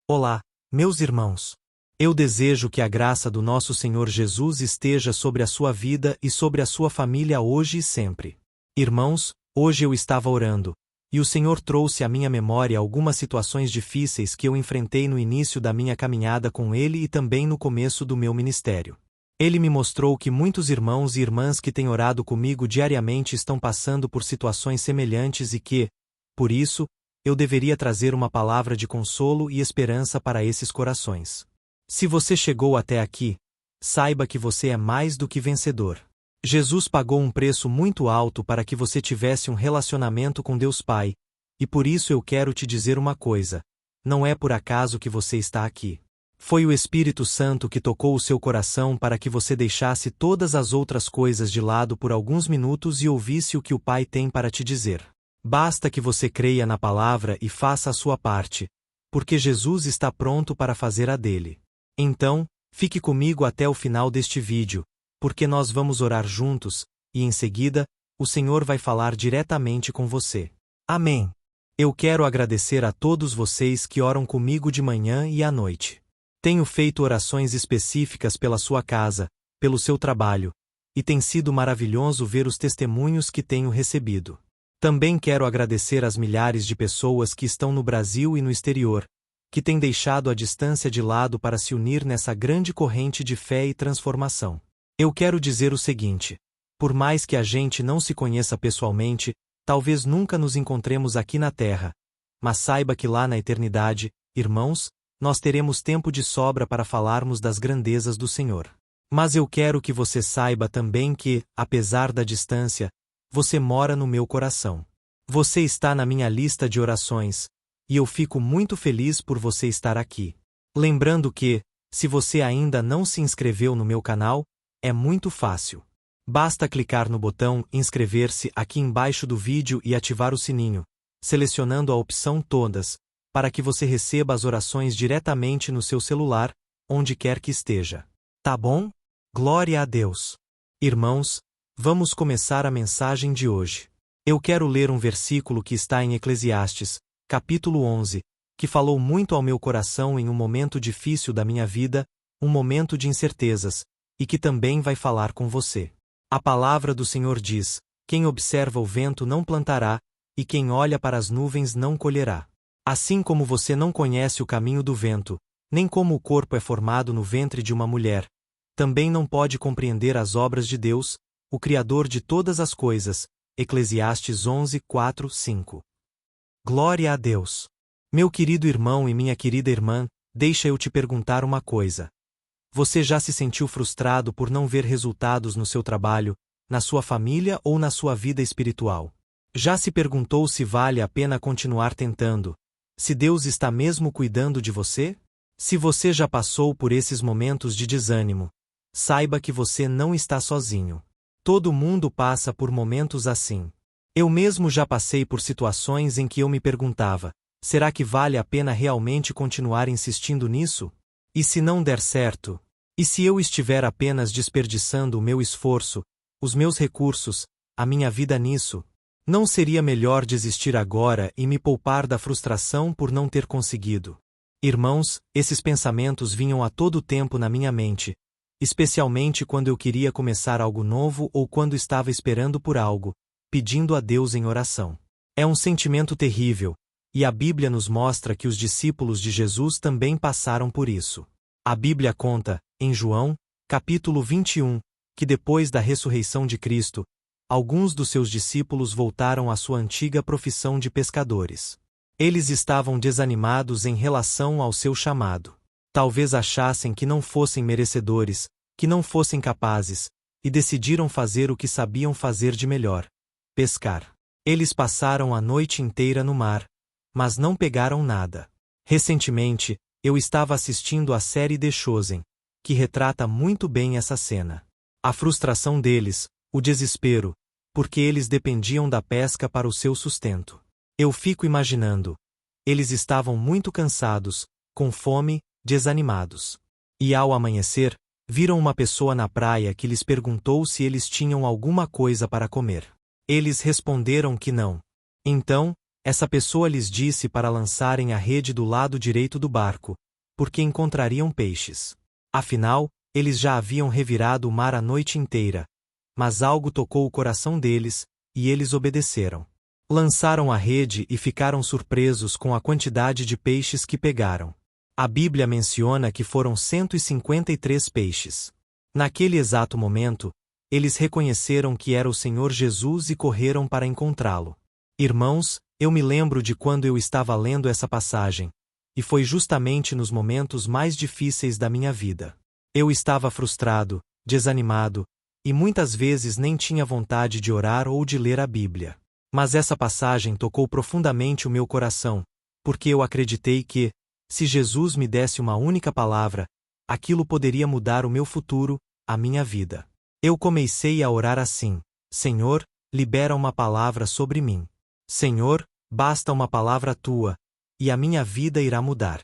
Olá, meus irmãos. Eu desejo que a graça do nosso Senhor Jesus esteja sobre a sua vida e sobre a sua família hoje e sempre. Irmãos, hoje eu estava orando, e o Senhor trouxe à minha memória algumas situações difíceis que eu enfrentei no início da minha caminhada com Ele e também no começo do meu ministério. Ele me mostrou que muitos irmãos e irmãs que têm orado comigo diariamente estão passando por situações semelhantes e que, por isso, eu deveria trazer uma palavra de consolo e esperança para esses corações. Se você chegou até aqui, saiba que você é mais do que vencedor. Jesus pagou um preço muito alto para que você tivesse um relacionamento com Deus Pai, e por isso eu quero te dizer uma coisa: não é por acaso que você está aqui. Foi o Espírito Santo que tocou o seu coração para que você deixasse todas as outras coisas de lado por alguns minutos e ouvisse o que o Pai tem para te dizer. Basta que você creia na palavra e faça a sua parte, porque Jesus está pronto para fazer a dele. Então, fique comigo até o final deste vídeo, porque nós vamos orar juntos, e em seguida, o Senhor vai falar diretamente com você. Amém. Eu quero agradecer a todos vocês que oram comigo de manhã e à noite. Tenho feito orações específicas pela sua casa, pelo seu trabalho, e tem sido maravilhoso ver os testemunhos que tenho recebido. Também quero agradecer às milhares de pessoas que estão no Brasil e no exterior, que têm deixado a distância de lado para se unir nessa grande corrente de fé e transformação. Eu quero dizer o seguinte: por mais que a gente não se conheça pessoalmente, talvez nunca nos encontremos aqui na Terra, mas saiba que lá na eternidade, irmãos, nós teremos tempo de sobra para falarmos das grandezas do Senhor. Mas eu quero que você saiba também que, apesar da distância, você mora no meu coração. Você está na minha lista de orações, e eu fico muito feliz por você estar aqui. Lembrando que, se você ainda não se inscreveu no meu canal, é muito fácil. Basta clicar no botão inscrever-se aqui embaixo do vídeo e ativar o sininho, selecionando a opção Todas, para que você receba as orações diretamente no seu celular, onde quer que esteja. Tá bom? Glória a Deus. Irmãos, vamos começar a mensagem de hoje. Eu quero ler um versículo que está em Eclesiastes, capítulo 11, que falou muito ao meu coração em um momento difícil da minha vida, um momento de incertezas, e que também vai falar com você. A palavra do Senhor diz: quem observa o vento não plantará, e quem olha para as nuvens não colherá. Assim como você não conhece o caminho do vento, nem como o corpo é formado no ventre de uma mulher, também não pode compreender as obras de Deus, o Criador de todas as coisas. Eclesiastes 11, 4, 5. Glória a Deus. Meu querido irmão e minha querida irmã, deixa eu te perguntar uma coisa. Você já se sentiu frustrado por não ver resultados no seu trabalho, na sua família ou na sua vida espiritual? Já se perguntou se vale a pena continuar tentando? Se Deus está mesmo cuidando de você? Se você já passou por esses momentos de desânimo, saiba que você não está sozinho. Todo mundo passa por momentos assim. Eu mesmo já passei por situações em que eu me perguntava: será que vale a pena realmente continuar insistindo nisso? E se não der certo? E se eu estiver apenas desperdiçando o meu esforço, os meus recursos, a minha vida nisso? Não seria melhor desistir agora e me poupar da frustração por não ter conseguido? Irmãos, esses pensamentos vinham a todo tempo na minha mente, especialmente quando eu queria começar algo novo ou quando estava esperando por algo, pedindo a Deus em oração. É um sentimento terrível, e a Bíblia nos mostra que os discípulos de Jesus também passaram por isso. A Bíblia conta, em João, capítulo 21, que depois da ressurreição de Cristo, alguns dos seus discípulos voltaram à sua antiga profissão de pescadores. Eles estavam desanimados em relação ao seu chamado. Talvez achassem que não fossem merecedores, que não fossem capazes, e decidiram fazer o que sabiam fazer de melhor: pescar. Eles passaram a noite inteira no mar, mas não pegaram nada. Recentemente, eu estava assistindo a série The Chosen, que retrata muito bem essa cena. A frustração deles, o desespero, porque eles dependiam da pesca para o seu sustento. Eu fico imaginando. Eles estavam muito cansados, com fome, desanimados. E ao amanhecer, viram uma pessoa na praia que lhes perguntou se eles tinham alguma coisa para comer. Eles responderam que não. Então, Essa pessoa lhes disse para lançarem a rede do lado direito do barco, porque encontrariam peixes. Afinal, eles já haviam revirado o mar a noite inteira, mas algo tocou o coração deles, e eles obedeceram. Lançaram a rede e ficaram surpresos com a quantidade de peixes que pegaram. A Bíblia menciona que foram 153 peixes. Naquele exato momento, eles reconheceram que era o Senhor Jesus e correram para encontrá-lo. Irmãos, eu me lembro de quando eu estava lendo essa passagem, e foi justamente nos momentos mais difíceis da minha vida. Eu estava frustrado, desanimado, e muitas vezes nem tinha vontade de orar ou de ler a Bíblia. Mas essa passagem tocou profundamente o meu coração, porque eu acreditei que, se Jesus me desse uma única palavra, aquilo poderia mudar o meu futuro, a minha vida. Eu comecei a orar assim: Senhor, libera uma palavra sobre mim. Senhor, basta uma palavra tua, e a minha vida irá mudar.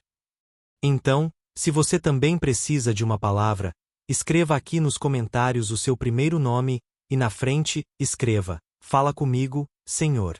Então, se você também precisa de uma palavra, escreva aqui nos comentários o seu primeiro nome, e na frente, escreva: Fala comigo, Senhor.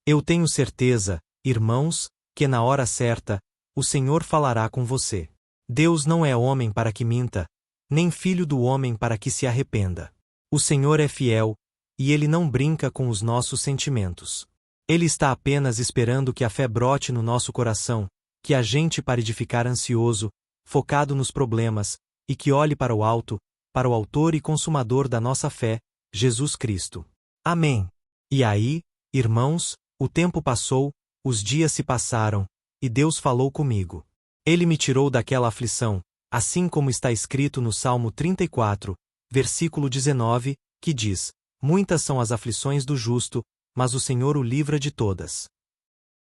Eu tenho certeza, irmãos, que na hora certa, o Senhor falará com você. Deus não é homem para que minta, nem filho do homem para que se arrependa. O Senhor é fiel, e Ele não brinca com os nossos sentimentos. Ele está apenas esperando que a fé brote no nosso coração, que a gente pare de ficar ansioso, focado nos problemas, e que olhe para o alto, para o autor e consumador da nossa fé, Jesus Cristo. Amém. E aí, irmãos, o tempo passou, os dias se passaram, e Deus falou comigo. Ele me tirou daquela aflição, assim como está escrito no Salmo 34, versículo 19, que diz: Muitas são as aflições do justo, mas o Senhor o livra de todas.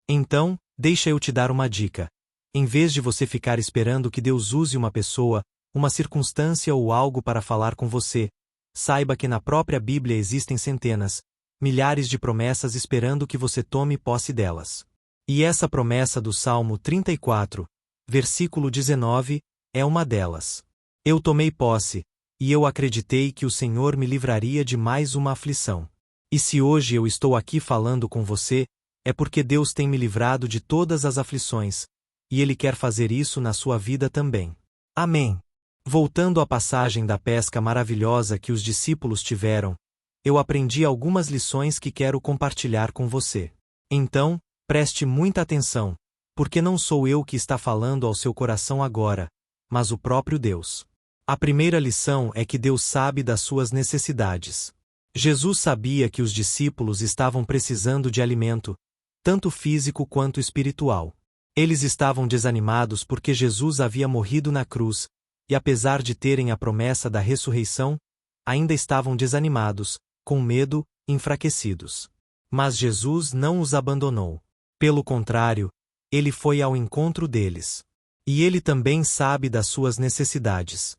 Então, deixa eu te dar uma dica. Em vez de você ficar esperando que Deus use uma pessoa, uma circunstância ou algo para falar com você, saiba que na própria Bíblia existem centenas, milhares de promessas esperando que você tome posse delas. E essa promessa do Salmo 34, versículo 19, é uma delas. Eu tomei posse, e eu acreditei que o Senhor me livraria de mais uma aflição. E se hoje eu estou aqui falando com você, é porque Deus tem me livrado de todas as aflições, e Ele quer fazer isso na sua vida também. Amém. Voltando à passagem da pesca maravilhosa que os discípulos tiveram, eu aprendi algumas lições que quero compartilhar com você. Então, preste muita atenção, porque não sou eu que está falando ao seu coração agora, mas o próprio Deus. A primeira lição é que Deus sabe das suas necessidades. Jesus sabia que os discípulos estavam precisando de alimento, tanto físico quanto espiritual. Eles estavam desanimados porque Jesus havia morrido na cruz, e apesar de terem a promessa da ressurreição, ainda estavam desanimados, com medo, enfraquecidos. Mas Jesus não os abandonou. Pelo contrário, Ele foi ao encontro deles. E Ele também sabe das suas necessidades.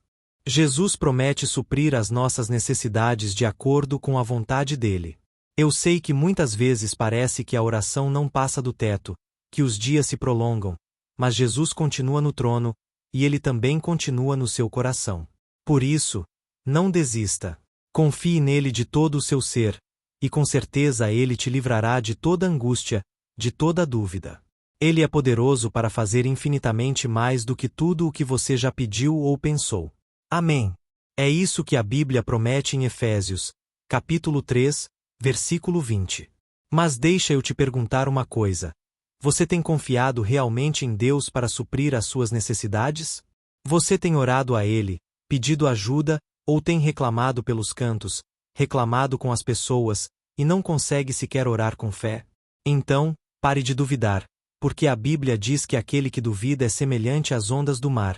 Jesus promete suprir as nossas necessidades de acordo com a vontade dele. Eu sei que muitas vezes parece que a oração não passa do teto, que os dias se prolongam, mas Jesus continua no trono, e Ele também continua no seu coração. Por isso, não desista. Confie nele de todo o seu ser, e com certeza Ele te livrará de toda angústia, de toda dúvida. Ele é poderoso para fazer infinitamente mais do que tudo o que você já pediu ou pensou. Amém. É isso que a Bíblia promete em Efésios, capítulo 3, versículo 20. Mas deixa eu te perguntar uma coisa. Você tem confiado realmente em Deus para suprir as suas necessidades? Você tem orado a Ele, pedido ajuda, ou tem reclamado pelos cantos, reclamado com as pessoas, e não consegue sequer orar com fé? Então, pare de duvidar, porque a Bíblia diz que aquele que duvida é semelhante às ondas do mar,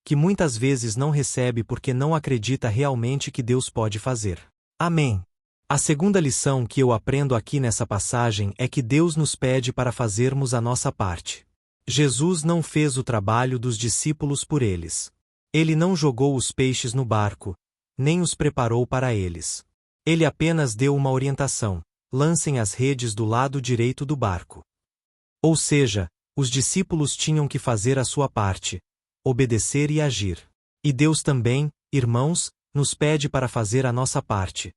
que muitas vezes não recebe porque não acredita realmente que Deus pode fazer. Amém. A segunda lição que eu aprendo aqui nessa passagem é que Deus nos pede para fazermos a nossa parte. Jesus não fez o trabalho dos discípulos por eles. Ele não jogou os peixes no barco, nem os preparou para eles. Ele apenas deu uma orientação: lancem as redes do lado direito do barco. Ou seja, os discípulos tinham que fazer a sua parte, obedecer e agir. E Deus também, irmãos, nos pede para fazer a nossa parte,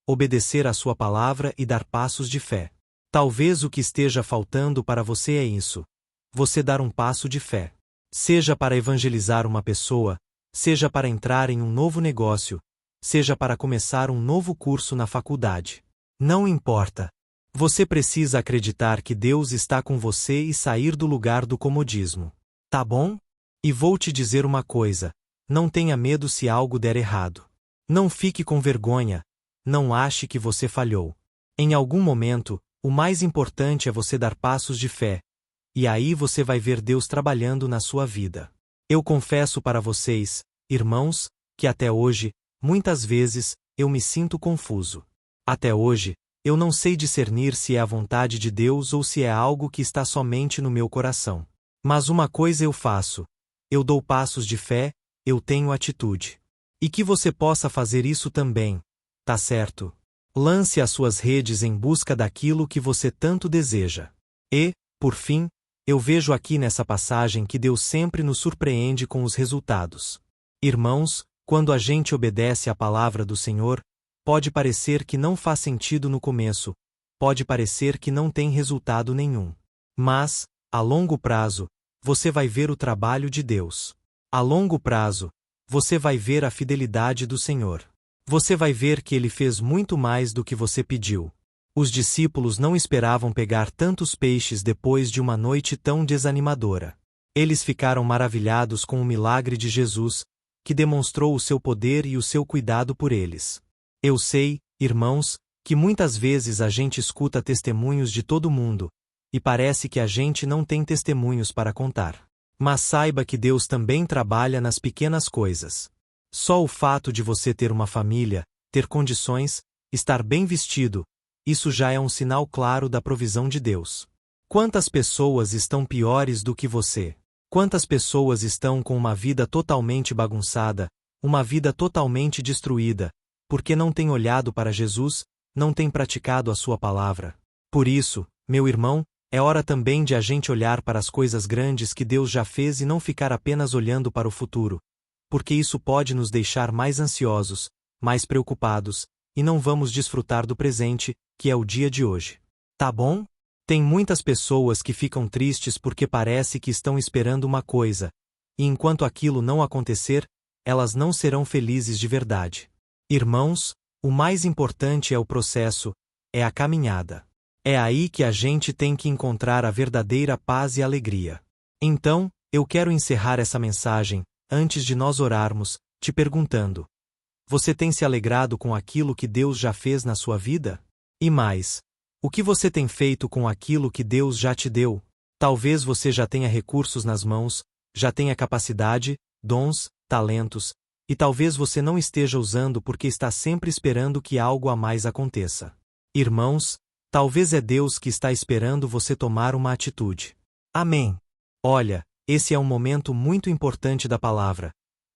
obedecer à sua palavra e dar passos de fé. Talvez o que esteja faltando para você é isso: você dar um passo de fé. Seja para evangelizar uma pessoa, seja para entrar em um novo negócio, seja para começar um novo curso na faculdade. Não importa. Você precisa acreditar que Deus está com você e sair do lugar do comodismo. Tá bom? E vou te dizer uma coisa: não tenha medo se algo der errado. Não fique com vergonha, não ache que você falhou. Em algum momento, o mais importante é você dar passos de fé, e aí você vai ver Deus trabalhando na sua vida. Eu confesso para vocês, irmãos, que até hoje, muitas vezes, eu me sinto confuso. Até hoje, eu não sei discernir se é a vontade de Deus ou se é algo que está somente no meu coração. Mas uma coisa eu faço: eu dou passos de fé, eu tenho atitude. E que você possa fazer isso também, tá certo? Lance as suas redes em busca daquilo que você tanto deseja. E, por fim, eu vejo aqui nessa passagem que Deus sempre nos surpreende com os resultados. Irmãos, quando a gente obedece à palavra do Senhor, pode parecer que não faz sentido no começo, pode parecer que não tem resultado nenhum. Mas, a longo prazo, você vai ver o trabalho de Deus. A longo prazo, você vai ver a fidelidade do Senhor. Você vai ver que Ele fez muito mais do que você pediu. Os discípulos não esperavam pegar tantos peixes depois de uma noite tão desanimadora. Eles ficaram maravilhados com o milagre de Jesus, que demonstrou o seu poder e o seu cuidado por eles. Eu sei, irmãos, que muitas vezes a gente escuta testemunhos de todo mundo, e parece que a gente não tem testemunhos para contar. Mas saiba que Deus também trabalha nas pequenas coisas. Só o fato de você ter uma família, ter condições, estar bem vestido, isso já é um sinal claro da provisão de Deus. Quantas pessoas estão piores do que você? Quantas pessoas estão com uma vida totalmente bagunçada, uma vida totalmente destruída, porque não têm olhado para Jesus, não têm praticado a sua palavra? Por isso, meu irmão, é hora também de a gente olhar para as coisas grandes que Deus já fez e não ficar apenas olhando para o futuro, porque isso pode nos deixar mais ansiosos, mais preocupados, e não vamos desfrutar do presente, que é o dia de hoje. Tá bom? Tem muitas pessoas que ficam tristes porque parece que estão esperando uma coisa, e enquanto aquilo não acontecer, elas não serão felizes de verdade. Irmãos, o mais importante é o processo, é a caminhada. É aí que a gente tem que encontrar a verdadeira paz e alegria. Então, eu quero encerrar essa mensagem, antes de nós orarmos, te perguntando: você tem se alegrado com aquilo que Deus já fez na sua vida? E mais, o que você tem feito com aquilo que Deus já te deu? Talvez você já tenha recursos nas mãos, já tenha capacidade, dons, talentos, e talvez você não esteja usando porque está sempre esperando que algo a mais aconteça. Irmãos, talvez é Deus que está esperando você tomar uma atitude. Amém. Olha, esse é um momento muito importante da palavra,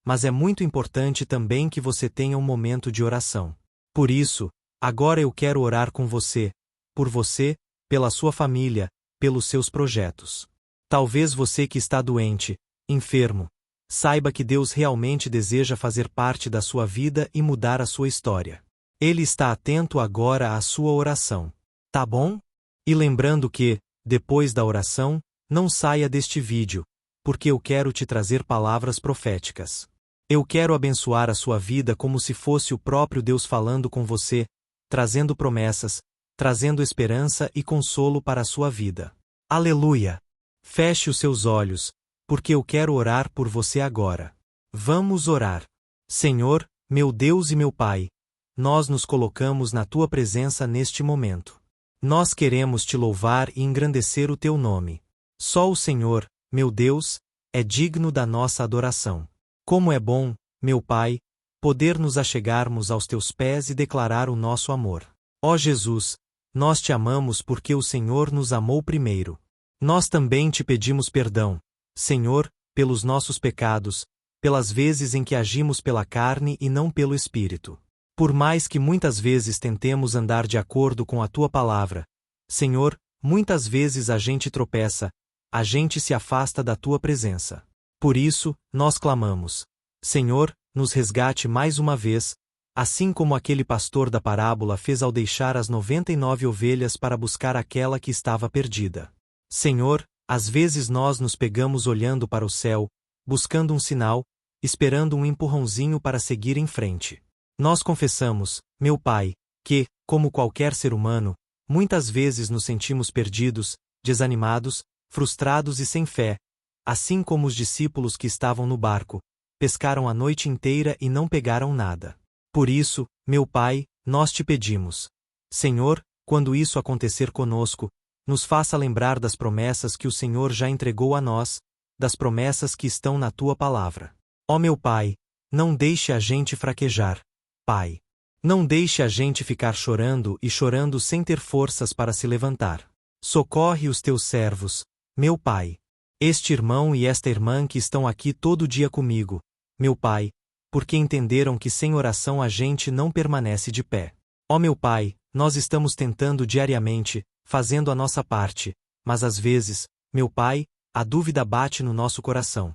mas é muito importante também que você tenha um momento de oração. Por isso, agora eu quero orar com você, por você, pela sua família, pelos seus projetos. Talvez você que está doente, enfermo, saiba que Deus realmente deseja fazer parte da sua vida e mudar a sua história. Ele está atento agora à sua oração. Tá bom? E lembrando que, depois da oração, não saia deste vídeo, porque eu quero te trazer palavras proféticas. Eu quero abençoar a sua vida como se fosse o próprio Deus falando com você, trazendo promessas, trazendo esperança e consolo para a sua vida. Aleluia! Feche os seus olhos, porque eu quero orar por você agora. Vamos orar. Senhor, meu Deus e meu Pai, nós nos colocamos na tua presença neste momento. Nós queremos te louvar e engrandecer o teu nome. Só o Senhor, meu Deus, é digno da nossa adoração. Como é bom, meu Pai, poder nos achegarmos aos teus pés e declarar o nosso amor. Ó Jesus, nós te amamos porque o Senhor nos amou primeiro. Nós também te pedimos perdão, Senhor, pelos nossos pecados, pelas vezes em que agimos pela carne e não pelo Espírito. Por mais que muitas vezes tentemos andar de acordo com a tua palavra, Senhor, muitas vezes a gente tropeça, a gente se afasta da tua presença. Por isso, nós clamamos: Senhor, nos resgate mais uma vez, Assim como aquele pastor da parábola fez ao deixar as 99 ovelhas para buscar aquela que estava perdida. Senhor, às vezes nós nos pegamos olhando para o céu, buscando um sinal, esperando um empurrãozinho para seguir em frente. Nós confessamos, meu Pai, que, como qualquer ser humano, muitas vezes nos sentimos perdidos, desanimados, frustrados e sem fé, assim como os discípulos que estavam no barco, pescaram a noite inteira e não pegaram nada. Por isso, meu Pai, nós te pedimos. Senhor, quando isso acontecer conosco, nos faça lembrar das promessas que o Senhor já entregou a nós, das promessas que estão na tua palavra. Ó meu Pai, não deixe a gente fraquejar, Pai. Não deixe a gente ficar chorando e chorando sem ter forças para se levantar. Socorre os teus servos, meu Pai. Este irmão e esta irmã que estão aqui todo dia comigo, meu Pai, porque entenderam que sem oração a gente não permanece de pé. Ó meu Pai, nós estamos tentando diariamente, fazendo a nossa parte, mas às vezes, meu Pai, a dúvida bate no nosso coração.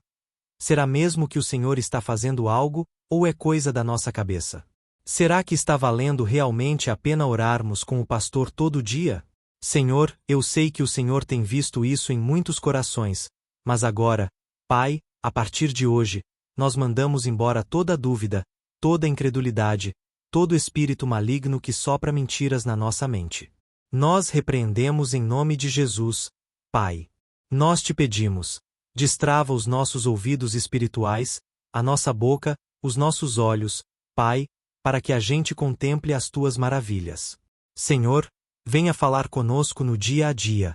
Será mesmo que o Senhor está fazendo algo, ou é coisa da nossa cabeça? Será que está valendo realmente a pena orarmos com o pastor todo dia? Senhor, eu sei que o Senhor tem visto isso em muitos corações, mas agora, Pai, a partir de hoje, nós mandamos embora toda dúvida, toda incredulidade, todo espírito maligno que sopra mentiras na nossa mente. Nós repreendemos em nome de Jesus, Pai. Nós te pedimos, destrava os nossos ouvidos espirituais, a nossa boca, os nossos olhos, Pai, para que a gente contemple as tuas maravilhas. Senhor, venha falar conosco no dia a dia,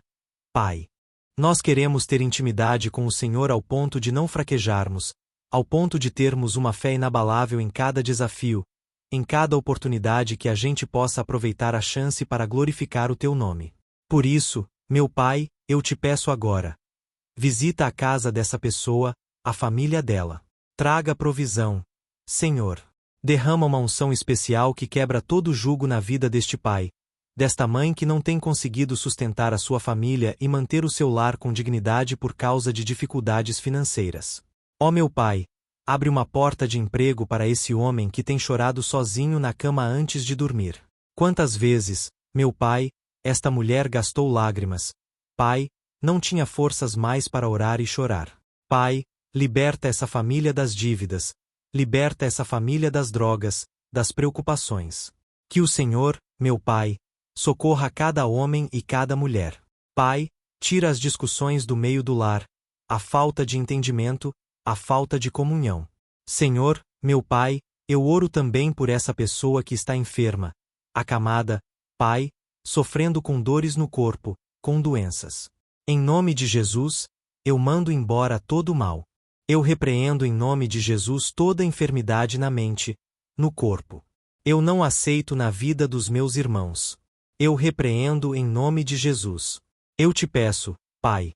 Pai. Nós queremos ter intimidade com o Senhor ao ponto de não fraquejarmos, ao ponto de termos uma fé inabalável em cada desafio, em cada oportunidade que a gente possa aproveitar a chance para glorificar o teu nome. Por isso, meu Pai, eu te peço agora. Visita a casa dessa pessoa, a família dela. Traga provisão. Senhor, derrama uma unção especial que quebra todo jugo na vida deste pai, desta mãe que não tem conseguido sustentar a sua família e manter o seu lar com dignidade por causa de dificuldades financeiras. Ó meu Pai, abre uma porta de emprego para esse homem que tem chorado sozinho na cama antes de dormir. Quantas vezes, meu Pai, esta mulher gastou lágrimas. Pai, não tinha forças mais para orar e chorar. Pai, liberta essa família das dívidas, liberta essa família das drogas, das preocupações. Que o Senhor, meu Pai, socorra cada homem e cada mulher. Pai, tira as discussões do meio do lar, a falta de entendimento, a falta de comunhão. Senhor, meu Pai, eu oro também por essa pessoa que está enferma, acamada, Pai, sofrendo com dores no corpo, com doenças. Em nome de Jesus, eu mando embora todo o mal. Eu repreendo em nome de Jesus toda enfermidade na mente, no corpo. Eu não aceito na vida dos meus irmãos. Eu repreendo em nome de Jesus. Eu te peço, Pai,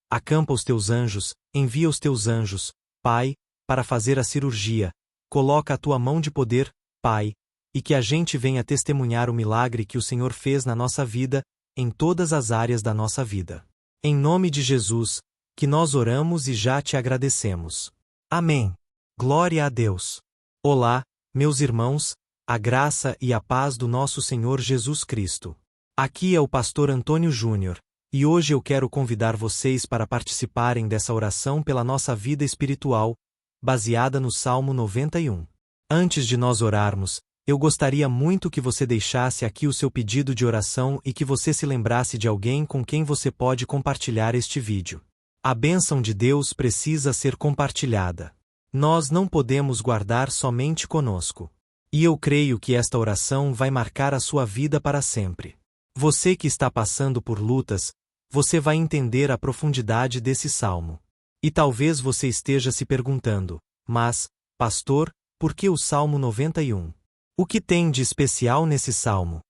acampa os teus anjos, envia os teus anjos, Pai, para fazer a cirurgia, coloca a tua mão de poder, Pai, e que a gente venha testemunhar o milagre que o Senhor fez na nossa vida, em todas as áreas da nossa vida. Em nome de Jesus, que nós oramos e já te agradecemos. Amém. Glória a Deus. Olá, meus irmãos, a graça e a paz do nosso Senhor Jesus Cristo. Aqui é o pastor Antônio Júnior, e hoje eu quero convidar vocês para participarem dessa oração pela nossa vida espiritual, baseada no Salmo 91. Antes de nós orarmos, eu gostaria muito que você deixasse aqui o seu pedido de oração e que você se lembrasse de alguém com quem você pode compartilhar este vídeo. A bênção de Deus precisa ser compartilhada. Nós não podemos guardar somente conosco. E eu creio que esta oração vai marcar a sua vida para sempre. Você que está passando por lutas, você vai entender a profundidade desse salmo. E talvez você esteja se perguntando, mas, pastor, por que o Salmo 91? O que tem de especial nesse salmo?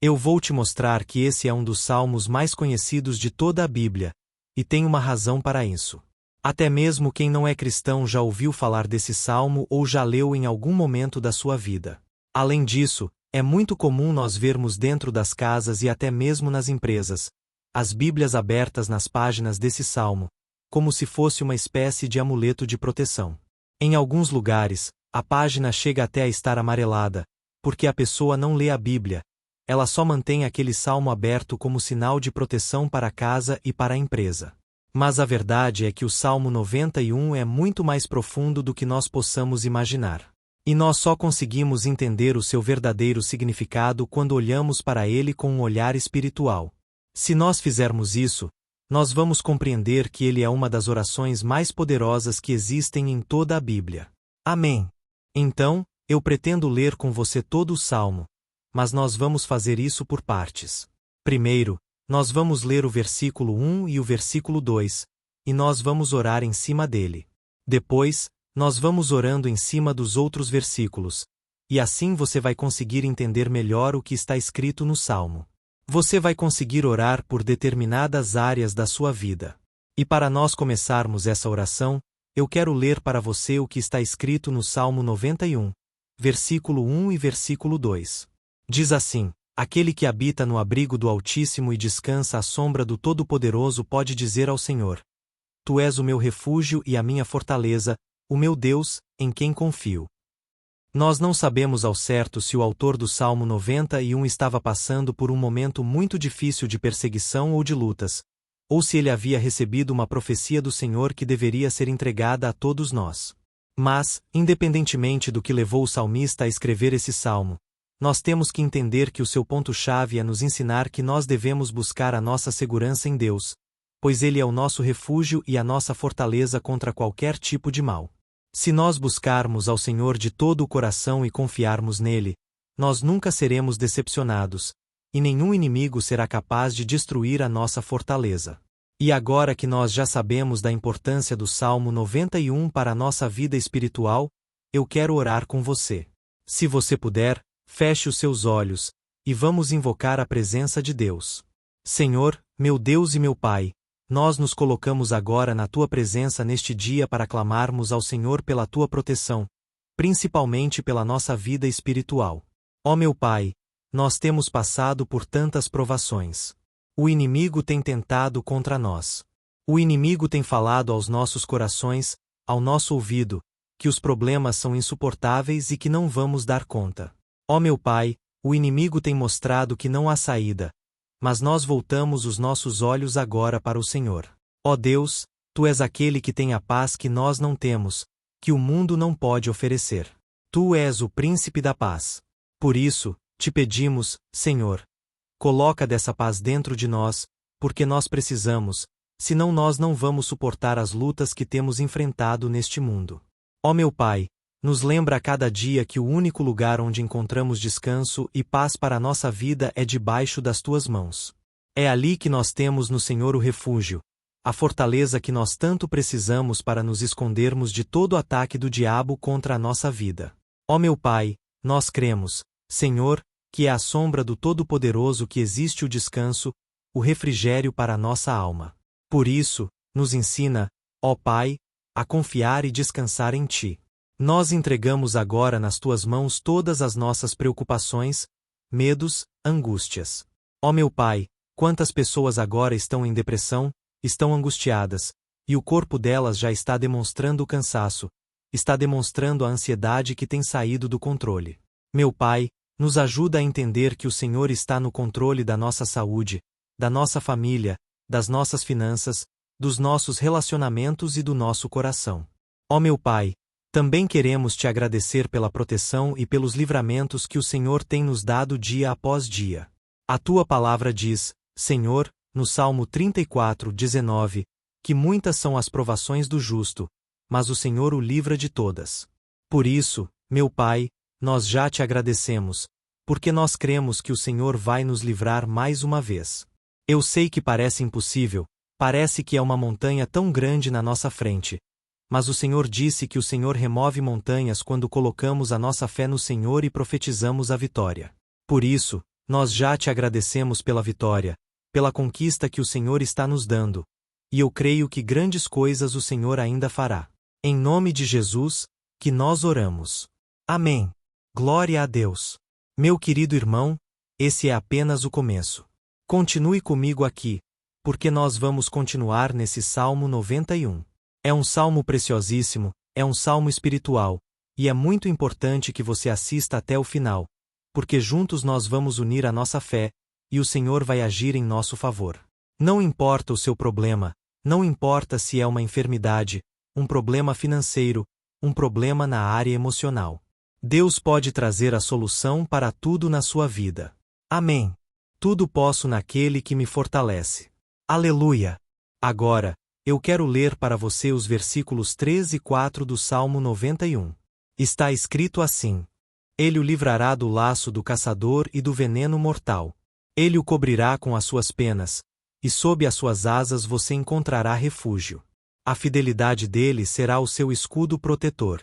Eu vou te mostrar que esse é um dos salmos mais conhecidos de toda a Bíblia, e tem uma razão para isso. Até mesmo quem não é cristão já ouviu falar desse salmo ou já leu em algum momento da sua vida. Além disso, é muito comum nós vermos dentro das casas e até mesmo nas empresas, as Bíblias abertas nas páginas desse salmo, como se fosse uma espécie de amuleto de proteção. Em alguns lugares, a página chega até a estar amarelada, porque a pessoa não lê a Bíblia, ela só mantém aquele salmo aberto como sinal de proteção para a casa e para a empresa. Mas a verdade é que o Salmo 91 é muito mais profundo do que nós possamos imaginar. E nós só conseguimos entender o seu verdadeiro significado quando olhamos para ele com um olhar espiritual. Se nós fizermos isso, nós vamos compreender que ele é uma das orações mais poderosas que existem em toda a Bíblia. Amém. Então, eu pretendo ler com você todo o Salmo, mas nós vamos fazer isso por partes. Primeiro, nós vamos ler o versículo 1 e o versículo 2, e nós vamos orar em cima dele. Depois, nós vamos orando em cima dos outros versículos, e assim você vai conseguir entender melhor o que está escrito no Salmo. Você vai conseguir orar por determinadas áreas da sua vida. E para nós começarmos essa oração, eu quero ler para você o que está escrito no Salmo 91, versículo 1 e versículo 2. Diz assim: Aquele que habita no abrigo do Altíssimo e descansa à sombra do Todo-Poderoso pode dizer ao Senhor: Tu és o meu refúgio e a minha fortaleza, o meu Deus, em quem confio. Nós não sabemos ao certo se o autor do Salmo 91 estava passando por um momento muito difícil de perseguição ou de lutas, ou se ele havia recebido uma profecia do Senhor que deveria ser entregada a todos nós. Mas, independentemente do que levou o salmista a escrever esse salmo, nós temos que entender que o seu ponto-chave é nos ensinar que nós devemos buscar a nossa segurança em Deus, pois Ele é o nosso refúgio e a nossa fortaleza contra qualquer tipo de mal. Se nós buscarmos ao Senhor de todo o coração e confiarmos nele, nós nunca seremos decepcionados, e nenhum inimigo será capaz de destruir a nossa fortaleza. E agora que nós já sabemos da importância do Salmo 91 para a nossa vida espiritual, eu quero orar com você. Se você puder, feche os seus olhos, e vamos invocar a presença de Deus. Senhor, meu Deus e meu Pai, nós nos colocamos agora na Tua presença neste dia para clamarmos ao Senhor pela Tua proteção, principalmente pela nossa vida espiritual. Ó meu Pai, nós temos passado por tantas provações. O inimigo tem tentado contra nós. O inimigo tem falado aos nossos corações, ao nosso ouvido, que os problemas são insuportáveis e que não vamos dar conta. Ó meu Pai, o inimigo tem mostrado que não há saída, mas nós voltamos os nossos olhos agora para o Senhor. Ó Deus, Tu és aquele que tem a paz que nós não temos, que o mundo não pode oferecer. Tu és o príncipe da paz. Por isso, te pedimos, Senhor, coloca dessa paz dentro de nós, porque nós precisamos, senão nós não vamos suportar as lutas que temos enfrentado neste mundo. Ó meu Pai, nos lembra a cada dia que o único lugar onde encontramos descanso e paz para a nossa vida é debaixo das Tuas mãos. É ali que nós temos no Senhor o refúgio, a fortaleza que nós tanto precisamos para nos escondermos de todo ataque do diabo contra a nossa vida. Ó meu Pai, nós cremos, Senhor, que é à sombra do Todo-Poderoso que existe o descanso, o refrigério para a nossa alma. Por isso, nos ensina, ó Pai, a confiar e descansar em Ti. Nós entregamos agora nas Tuas mãos todas as nossas preocupações, medos, angústias. Ó meu Pai, quantas pessoas agora estão em depressão, estão angustiadas, e o corpo delas já está demonstrando o cansaço, está demonstrando a ansiedade que tem saído do controle. Meu Pai, nos ajuda a entender que o Senhor está no controle da nossa saúde, da nossa família, das nossas finanças, dos nossos relacionamentos e do nosso coração. Ó meu Pai, também queremos Te agradecer pela proteção e pelos livramentos que o Senhor tem nos dado dia após dia. A Tua palavra diz, Senhor, no Salmo 34:19, que muitas são as provações do justo, mas o Senhor o livra de todas. Por isso, meu Pai, nós já Te agradecemos, porque nós cremos que o Senhor vai nos livrar mais uma vez. Eu sei que parece impossível, parece que é uma montanha tão grande na nossa frente, mas o Senhor disse que o Senhor remove montanhas quando colocamos a nossa fé no Senhor e profetizamos a vitória. Por isso, nós já Te agradecemos pela vitória, pela conquista que o Senhor está nos dando, e eu creio que grandes coisas o Senhor ainda fará. Em nome de Jesus, que nós oramos. Amém. Glória a Deus. Meu querido irmão, esse é apenas o começo. Continue comigo aqui, porque nós vamos continuar nesse Salmo 91. É um salmo preciosíssimo, é um salmo espiritual, e é muito importante que você assista até o final, porque juntos nós vamos unir a nossa fé, e o Senhor vai agir em nosso favor. Não importa o seu problema, não importa se é uma enfermidade, um problema financeiro, um problema na área emocional. Deus pode trazer a solução para tudo na sua vida. Amém. Tudo posso naquele que me fortalece. Aleluia! Agora, eu quero ler para você os versículos 3 e 4 do Salmo 91. Está escrito assim: Ele o livrará do laço do caçador e do veneno mortal. Ele o cobrirá com as suas penas, e sob as suas asas você encontrará refúgio. A fidelidade dele será o seu escudo protetor.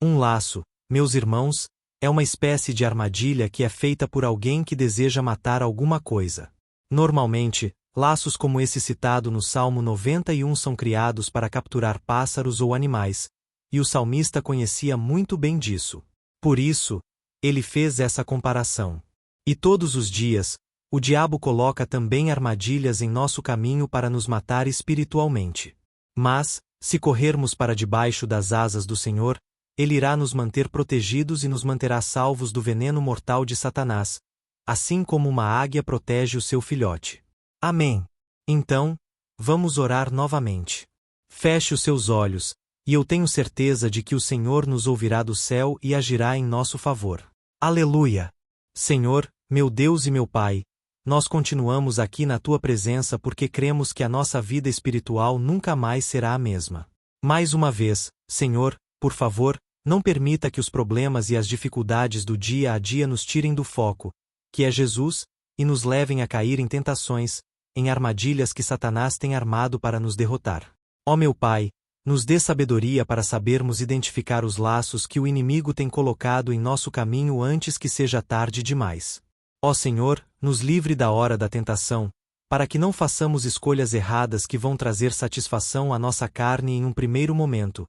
Um laço, meus irmãos, é uma espécie de armadilha que é feita por alguém que deseja matar alguma coisa. Normalmente, laços como esse citado no Salmo 91 são criados para capturar pássaros ou animais, e o salmista conhecia muito bem disso. Por isso, ele fez essa comparação. E todos os dias, o diabo coloca também armadilhas em nosso caminho para nos matar espiritualmente. Mas, se corrermos para debaixo das asas do Senhor, Ele irá nos manter protegidos e nos manterá salvos do veneno mortal de Satanás, assim como uma águia protege o seu filhote. Amém. Então, vamos orar novamente. Feche os seus olhos, e eu tenho certeza de que o Senhor nos ouvirá do céu e agirá em nosso favor. Aleluia! Senhor, meu Deus e meu Pai, nós continuamos aqui na Tua presença porque cremos que a nossa vida espiritual nunca mais será a mesma. Mais uma vez, Senhor, por favor, não permita que os problemas e as dificuldades do dia a dia nos tirem do foco, que é Jesus, e nos levem a cair em tentações, em armadilhas que Satanás tem armado para nos derrotar. Ó meu Pai, nos dê sabedoria para sabermos identificar os laços que o inimigo tem colocado em nosso caminho antes que seja tarde demais. Ó Senhor, nos livre da hora da tentação, para que não façamos escolhas erradas que vão trazer satisfação à nossa carne em um primeiro momento,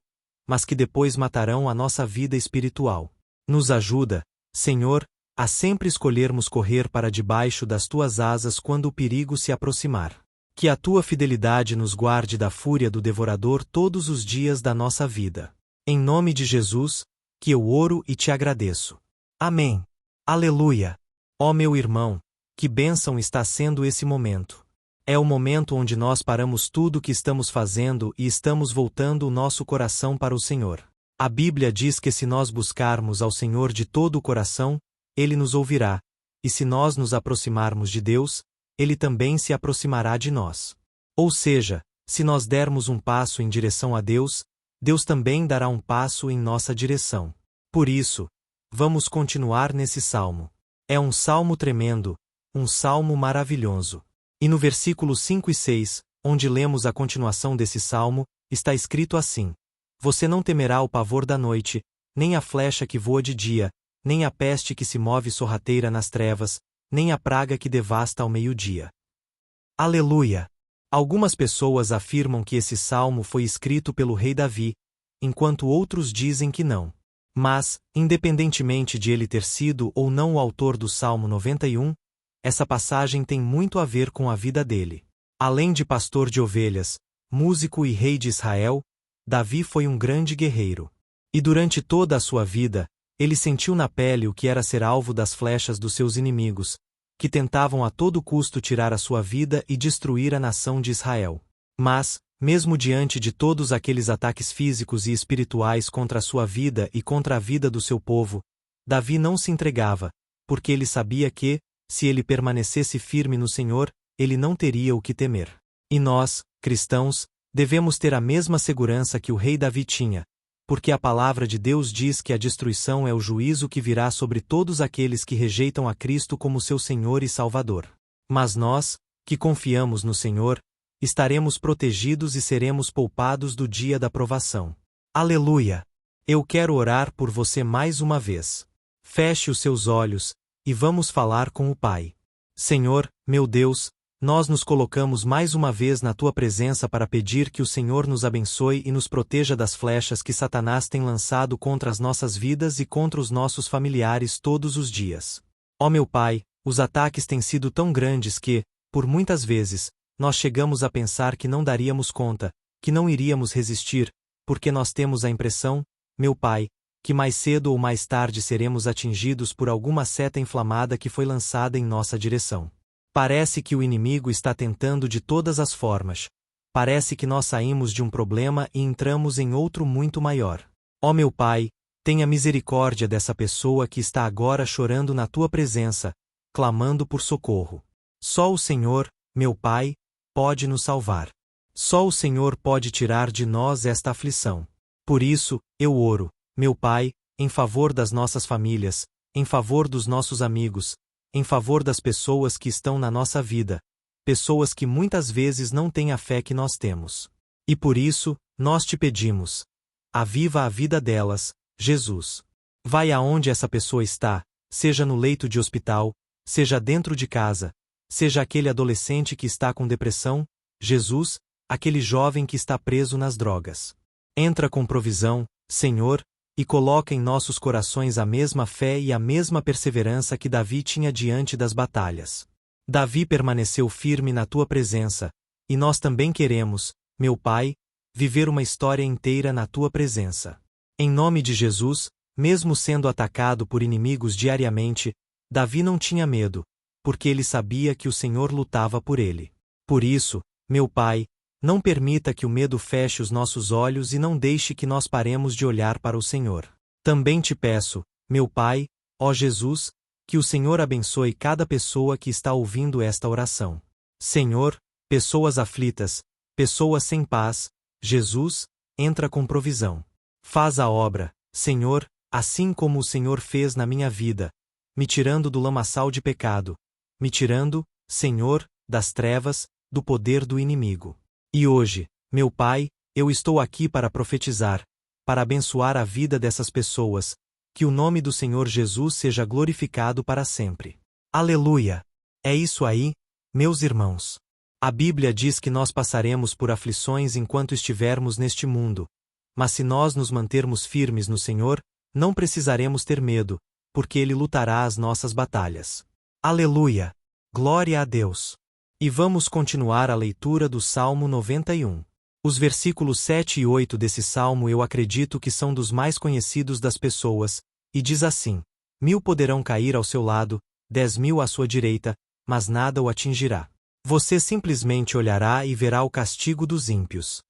mas que depois matarão a nossa vida espiritual. Nos ajuda, Senhor, a sempre escolhermos correr para debaixo das Tuas asas quando o perigo se aproximar. Que a Tua fidelidade nos guarde da fúria do devorador todos os dias da nossa vida. Em nome de Jesus, que eu oro e te agradeço. Amém. Aleluia! Ó meu irmão, que bênção está sendo esse momento. É o momento onde nós paramos tudo o que estamos fazendo e estamos voltando o nosso coração para o Senhor. A Bíblia diz que se nós buscarmos ao Senhor de todo o coração, Ele nos ouvirá, e se nós nos aproximarmos de Deus, Ele também se aproximará de nós. Ou seja, se nós dermos um passo em direção a Deus, Deus também dará um passo em nossa direção. Por isso, vamos continuar nesse salmo. É um salmo tremendo, um salmo maravilhoso. E no versículo 5 e 6, onde lemos a continuação desse salmo, está escrito assim: Você não temerá o pavor da noite, nem a flecha que voa de dia, nem a peste que se move sorrateira nas trevas, nem a praga que devasta ao meio-dia. Aleluia! Algumas pessoas afirmam que esse salmo foi escrito pelo rei Davi, enquanto outros dizem que não. Mas, independentemente de ele ter sido ou não o autor do Salmo 91, essa passagem tem muito a ver com a vida dele. Além de pastor de ovelhas, músico e rei de Israel, Davi foi um grande guerreiro. E durante toda a sua vida, ele sentiu na pele o que era ser alvo das flechas dos seus inimigos, que tentavam a todo custo tirar a sua vida e destruir a nação de Israel. Mas, mesmo diante de todos aqueles ataques físicos e espirituais contra a sua vida e contra a vida do seu povo, Davi não se entregava, porque ele sabia que, se ele permanecesse firme no Senhor, ele não teria o que temer. E nós, cristãos, devemos ter a mesma segurança que o rei Davi tinha, porque a palavra de Deus diz que a destruição é o juízo que virá sobre todos aqueles que rejeitam a Cristo como seu Senhor e Salvador. Mas nós, que confiamos no Senhor, estaremos protegidos e seremos poupados do dia da provação. Aleluia! Eu quero orar por você mais uma vez. Feche os seus olhos, e vamos falar com o Pai. Senhor, meu Deus, nós nos colocamos mais uma vez na Tua presença para pedir que o Senhor nos abençoe e nos proteja das flechas que Satanás tem lançado contra as nossas vidas e contra os nossos familiares todos os dias. Ó meu Pai, os ataques têm sido tão grandes que, por muitas vezes, nós chegamos a pensar que não daríamos conta, que não iríamos resistir, porque nós temos a impressão, meu Pai, que mais cedo ou mais tarde seremos atingidos por alguma seta inflamada que foi lançada em nossa direção. Parece que o inimigo está tentando de todas as formas. Parece que nós saímos de um problema e entramos em outro muito maior. Ó meu Pai, tenha misericórdia dessa pessoa que está agora chorando na tua presença, clamando por socorro. Só o Senhor, meu Pai, pode nos salvar. Só o Senhor pode tirar de nós esta aflição. Por isso, eu oro, meu Pai, em favor das nossas famílias, em favor dos nossos amigos, em favor das pessoas que estão na nossa vida, pessoas que muitas vezes não têm a fé que nós temos. E por isso, nós te pedimos: aviva a vida delas, Jesus. Vai aonde essa pessoa está, seja no leito de hospital, seja dentro de casa, seja aquele adolescente que está com depressão, Jesus, aquele jovem que está preso nas drogas. Entra com provisão, Senhor, e coloca em nossos corações a mesma fé e a mesma perseverança que Davi tinha diante das batalhas. Davi permaneceu firme na tua presença, e nós também queremos, meu Pai, viver uma história inteira na tua presença. Em nome de Jesus, mesmo sendo atacado por inimigos diariamente, Davi não tinha medo, porque ele sabia que o Senhor lutava por ele. Por isso, meu Pai, não permita que o medo feche os nossos olhos e não deixe que nós paremos de olhar para o Senhor. Também te peço, meu Pai, ó Jesus, que o Senhor abençoe cada pessoa que está ouvindo esta oração. Senhor, pessoas aflitas, pessoas sem paz, Jesus, entra com provisão. Faz a obra, Senhor, assim como o Senhor fez na minha vida, me tirando do lamaçal de pecado, me tirando, Senhor, das trevas, do poder do inimigo. E hoje, meu Pai, eu estou aqui para profetizar, para abençoar a vida dessas pessoas, que o nome do Senhor Jesus seja glorificado para sempre. Aleluia! É isso aí, meus irmãos. A Bíblia diz que nós passaremos por aflições enquanto estivermos neste mundo, mas se nós nos mantermos firmes no Senhor, não precisaremos ter medo, porque Ele lutará as nossas batalhas. Aleluia! Glória a Deus! E vamos continuar a leitura do Salmo 91. Os versículos 7 e 8 desse salmo eu acredito que são dos mais conhecidos das pessoas, e diz assim: 1000 poderão cair ao seu lado, 10.000 à sua direita, mas nada o atingirá. Você simplesmente olhará e verá o castigo dos ímpios.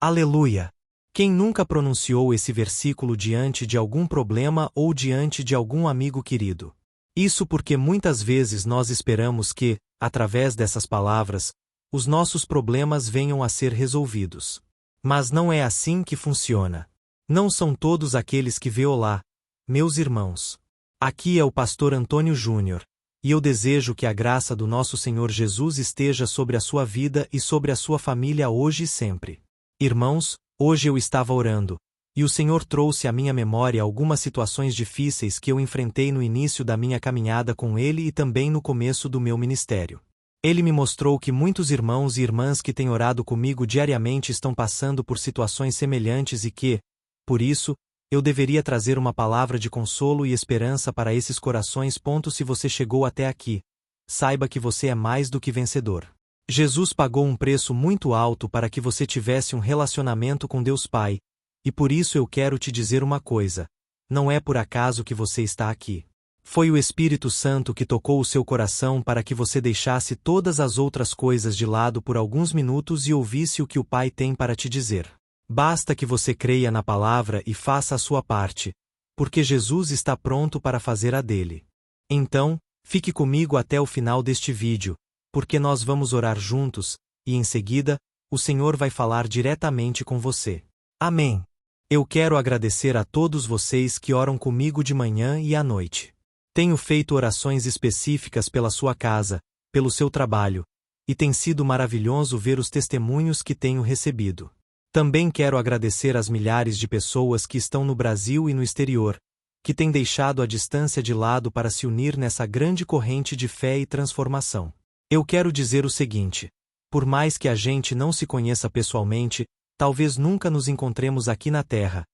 Aleluia! Quem nunca pronunciou esse versículo diante de algum problema ou diante de algum amigo querido? Isso porque muitas vezes nós esperamos que, através dessas palavras, os nossos problemas venham a ser resolvidos. Mas não é assim que funciona. Não são todos aqueles que vê olá, meus irmãos. Aqui é o pastor Antônio Júnior, e eu desejo que a graça do nosso Senhor Jesus esteja sobre a sua vida e sobre a sua família hoje e sempre. Irmãos, hoje eu estava orando, e o Senhor trouxe à minha memória algumas situações difíceis que eu enfrentei no início da minha caminhada com Ele e também no começo do meu ministério. Ele me mostrou que muitos irmãos e irmãs que têm orado comigo diariamente estão passando por situações semelhantes e que, por isso, eu deveria trazer uma palavra de consolo e esperança para esses corações. Se você chegou até aqui, saiba que você é mais do que vencedor. Jesus pagou um preço muito alto para que você tivesse um relacionamento com Deus Pai, e por isso eu quero te dizer uma coisa: não é por acaso que você está aqui. Foi o Espírito Santo que tocou o seu coração para que você deixasse todas as outras coisas de lado por alguns minutos e ouvisse o que o Pai tem para te dizer. Basta que você creia na palavra e faça a sua parte, porque Jesus está pronto para fazer a dele. Então, fique comigo até o final deste vídeo, porque nós vamos orar juntos, e em seguida, o Senhor vai falar diretamente com você. Amém. Eu quero agradecer a todos vocês que oram comigo de manhã e à noite. Tenho feito orações específicas pela sua casa, pelo seu trabalho, e tem sido maravilhoso ver os testemunhos que tenho recebido. Também quero agradecer às milhares de pessoas que estão no Brasil e no exterior, que têm deixado a distância de lado para se unir nessa grande corrente de fé e transformação. Eu quero dizer o seguinte: por mais que a gente não se conheça pessoalmente, talvez nunca nos encontremos aqui na Terra,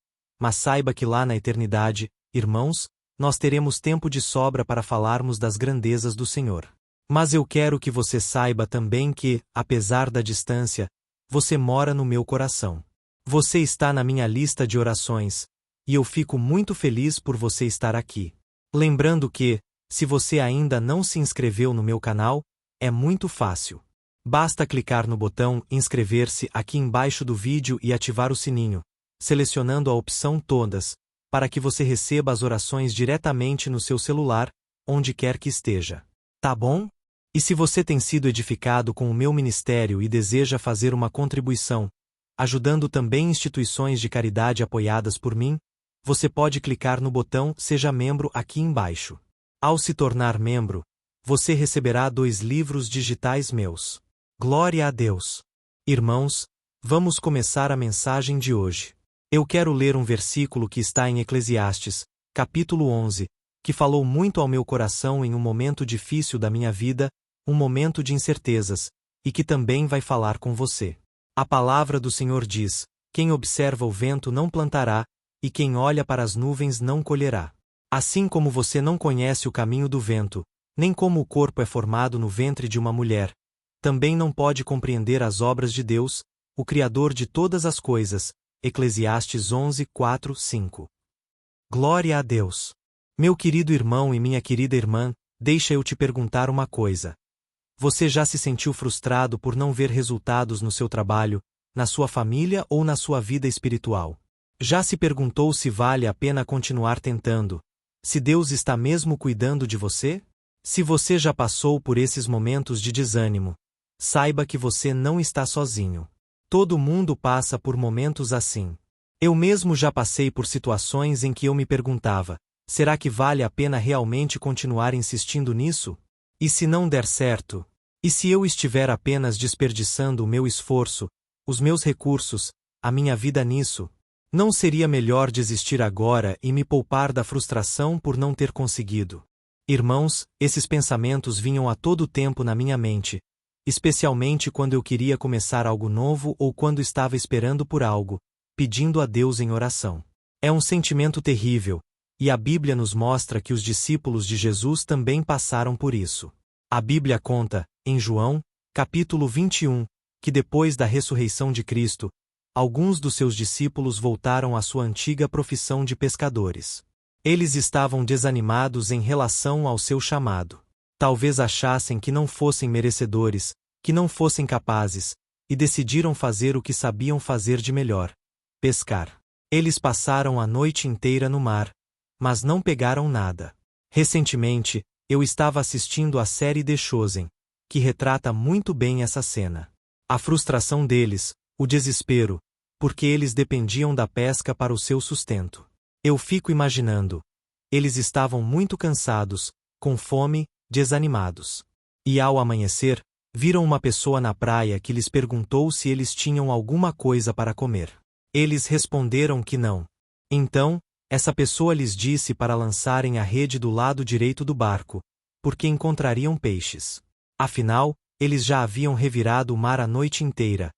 mas saiba que lá na eternidade, irmãos, nós teremos tempo de sobra para falarmos das grandezas do Senhor. Mas eu quero que você saiba também que, apesar da distância, você mora no meu coração. Você está na minha lista de orações, e eu fico muito feliz por você estar aqui. Lembrando que, se você ainda não se inscreveu no meu canal, é muito fácil. Basta clicar no botão inscrever-se aqui embaixo do vídeo e ativar o sininho, selecionando a opção Todas, para que você receba as orações diretamente no seu celular, onde quer que esteja. Tá bom? E se você tem sido edificado com o meu ministério e deseja fazer uma contribuição, ajudando também instituições de caridade apoiadas por mim, você pode clicar no botão Seja Membro aqui embaixo. Ao se tornar membro, você receberá 2 livros digitais meus. Glória a Deus! Irmãos, vamos começar a mensagem de hoje. Eu quero ler um versículo que está em Eclesiastes, capítulo 11, que falou muito ao meu coração em um momento difícil da minha vida, um momento de incertezas, e que também vai falar com você. A palavra do Senhor diz: quem observa o vento não plantará, e quem olha para as nuvens não colherá. Assim como você não conhece o caminho do vento, nem como o corpo é formado no ventre de uma mulher, também não pode compreender as obras de Deus, o Criador de todas as coisas. Eclesiastes 11, 4, 5. Glória a Deus! Meu querido irmão e minha querida irmã, deixa eu te perguntar uma coisa. Você já se sentiu frustrado por não ver resultados no seu trabalho, na sua família ou na sua vida espiritual? Já se perguntou se vale a pena continuar tentando? Se Deus está mesmo cuidando de você? Se você já passou por esses momentos de desânimo, saiba que você não está sozinho. Todo mundo passa por momentos assim. Eu mesmo já passei por situações em que eu me perguntava: será que vale a pena realmente continuar insistindo nisso? E se não der certo? E se eu estiver apenas desperdiçando o meu esforço, os meus recursos, a minha vida nisso? Não seria melhor desistir agora e me poupar da frustração por não ter conseguido? Irmãos, esses pensamentos vinham a todo tempo na minha mente, especialmente quando eu queria começar algo novo ou quando estava esperando por algo, pedindo a Deus em oração. É um sentimento terrível, e a Bíblia nos mostra que os discípulos de Jesus também passaram por isso. A Bíblia conta, em João, capítulo 21, que depois da ressurreição de Cristo, alguns dos seus discípulos voltaram à sua antiga profissão de pescadores. Eles estavam desanimados em relação ao seu chamado. Talvez achassem que não fossem merecedores, que não fossem capazes, e decidiram fazer o que sabiam fazer de melhor: pescar. Eles passaram a noite inteira no mar, mas não pegaram nada. Recentemente, eu estava assistindo a série The Chosen, que retrata muito bem essa cena. A frustração deles, o desespero, porque eles dependiam da pesca para o seu sustento. Eu fico imaginando. Eles estavam muito cansados, com fome, desanimados. E ao amanhecer, viram uma pessoa na praia que lhes perguntou se eles tinham alguma coisa para comer. Eles responderam que não. Então, essa pessoa lhes disse para lançarem a rede do lado direito do barco, porque encontrariam peixes. Afinal, eles já haviam revirado o mar a noite inteira,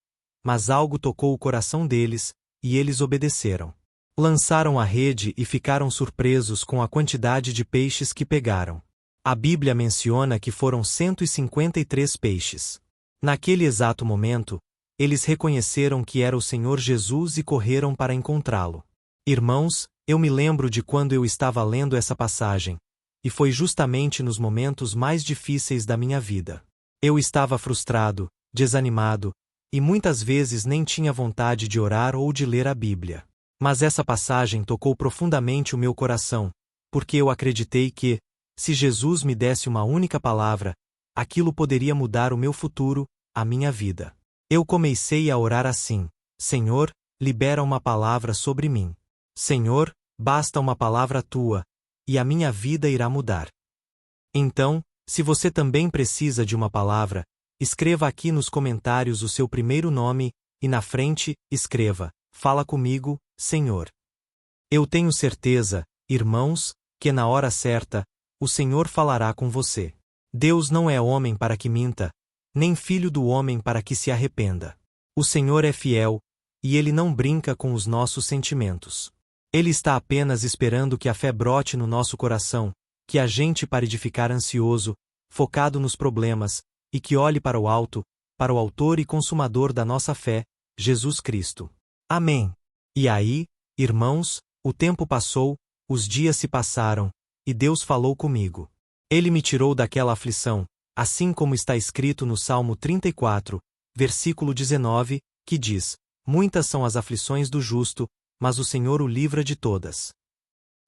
mas algo tocou o coração deles, e eles obedeceram. Lançaram a rede e ficaram surpresos com a quantidade de peixes que pegaram. A Bíblia menciona que foram 153 peixes. Naquele exato momento, eles reconheceram que era o Senhor Jesus e correram para encontrá-lo. Irmãos, eu me lembro de quando eu estava lendo essa passagem, e foi justamente nos momentos mais difíceis da minha vida. Eu estava frustrado, desanimado, e muitas vezes nem tinha vontade de orar ou de ler a Bíblia. Mas essa passagem tocou profundamente o meu coração, porque eu acreditei que, se Jesus me desse uma única palavra, aquilo poderia mudar o meu futuro, a minha vida. Eu comecei a orar assim: Senhor, libera uma palavra sobre mim. Senhor, basta uma palavra tua, e a minha vida irá mudar. Então, se você também precisa de uma palavra, escreva aqui nos comentários o seu primeiro nome, e na frente, escreva: Fala comigo, Senhor. Eu tenho certeza, irmãos, que na hora certa, o Senhor falará com você. Deus não é homem para que minta, nem filho do homem para que se arrependa. O Senhor é fiel, e Ele não brinca com os nossos sentimentos. Ele está apenas esperando que a fé brote no nosso coração, que a gente pare de ficar ansioso, focado nos problemas, e que olhe para o alto, para o autor e consumador da nossa fé, Jesus Cristo. Amém. E aí, irmãos, O tempo passou, os dias se passaram, e Deus falou comigo. Ele me tirou daquela aflição, assim como está escrito no Salmo 34, versículo 19, que diz: Muitas são as aflições do justo, mas o Senhor o livra de todas.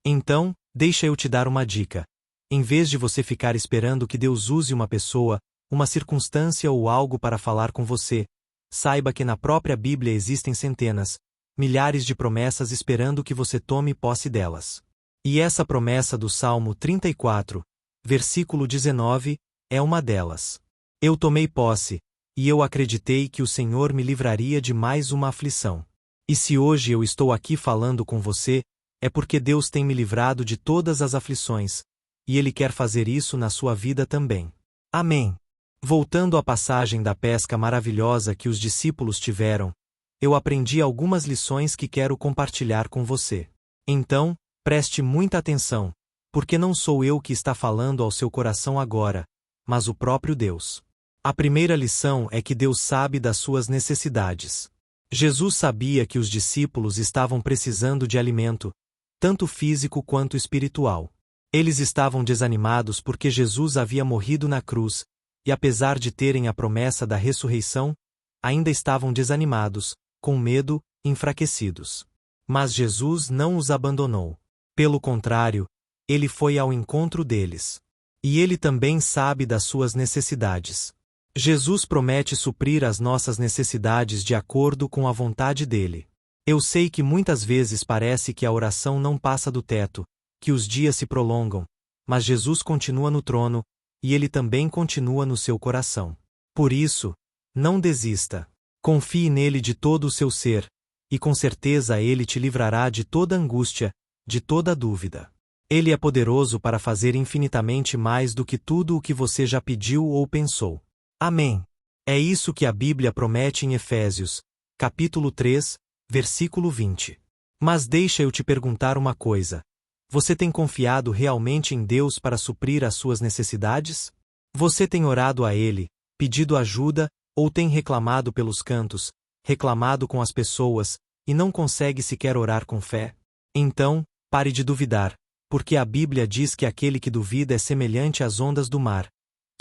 Então, deixa eu te dar uma dica. Em vez de você ficar esperando que Deus use uma pessoa, uma circunstância ou algo para falar com você, saiba que na própria Bíblia existem centenas, milhares de promessas esperando que você tome posse delas. E essa promessa do Salmo 34, versículo 19, é uma delas. Eu tomei posse, e eu acreditei que o Senhor me livraria de mais uma aflição. E se hoje eu estou aqui falando com você, é porque Deus tem me livrado de todas as aflições, e Ele quer fazer isso na sua vida também. Amém. Voltando à passagem da pesca maravilhosa que os discípulos tiveram, eu aprendi algumas lições que quero compartilhar com você. Então, preste muita atenção, porque não sou eu que está falando ao seu coração agora, mas o próprio Deus. A primeira lição é que Deus sabe das suas necessidades. Jesus sabia que os discípulos estavam precisando de alimento, tanto físico quanto espiritual. Eles estavam desanimados porque Jesus havia morrido na cruz, e apesar de terem a promessa da ressurreição, ainda estavam desanimados, com medo, enfraquecidos. Mas Jesus não os abandonou. Pelo contrário, Ele foi ao encontro deles. E Ele também sabe das suas necessidades. Jesus promete suprir as nossas necessidades de acordo com a vontade dEle. Eu sei que muitas vezes parece que a oração não passa do teto, que os dias se prolongam, mas Jesus continua no trono, e Ele também continua no seu coração. Por isso, não desista. Confie nele de todo o seu ser, e com certeza Ele te livrará de toda angústia, de toda dúvida. Ele é poderoso para fazer infinitamente mais do que tudo o que você já pediu ou pensou. Amém. É isso que a Bíblia promete em Efésios, capítulo 3, versículo 20. Mas deixa eu te perguntar uma coisa. Você tem confiado realmente em Deus para suprir as suas necessidades? Você tem orado a Ele, pedido ajuda, ou tem reclamado pelos cantos, reclamado com as pessoas, e não consegue sequer orar com fé? Então, pare de duvidar, porque a Bíblia diz que aquele que duvida é semelhante às ondas do mar,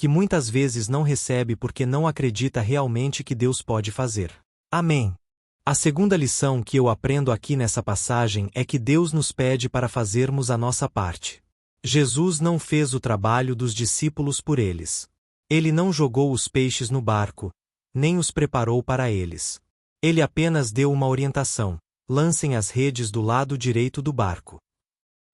que muitas vezes não recebe porque não acredita realmente que Deus pode fazer. Amém. A segunda lição que eu aprendo aqui nessa passagem é que Deus nos pede para fazermos a nossa parte. Jesus não fez o trabalho dos discípulos por eles. Ele não jogou os peixes no barco, nem os preparou para eles. Ele apenas deu uma orientação: lancem as redes do lado direito do barco.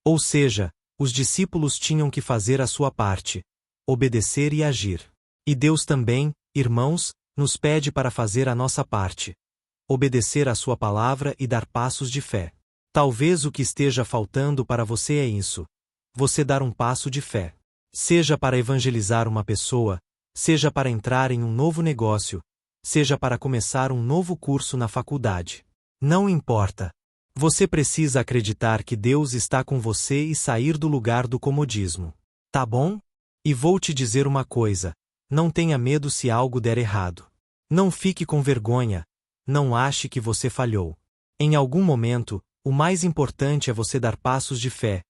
Ou seja, os discípulos tinham que fazer a sua parte, obedecer e agir. E Deus também, irmãos, nos pede para fazer a nossa parte, obedecer à sua palavra e dar passos de fé. Talvez o que esteja faltando para você é isso: você dar um passo de fé. Seja para evangelizar uma pessoa, seja para entrar em um novo negócio, seja para começar um novo curso na faculdade. Não importa. Você precisa acreditar que Deus está com você e sair do lugar do comodismo. Tá bom? E vou te dizer uma coisa: não tenha medo se algo der errado. Não fique com vergonha. Não ache que você falhou. Em algum momento, o mais importante é você dar passos de fé.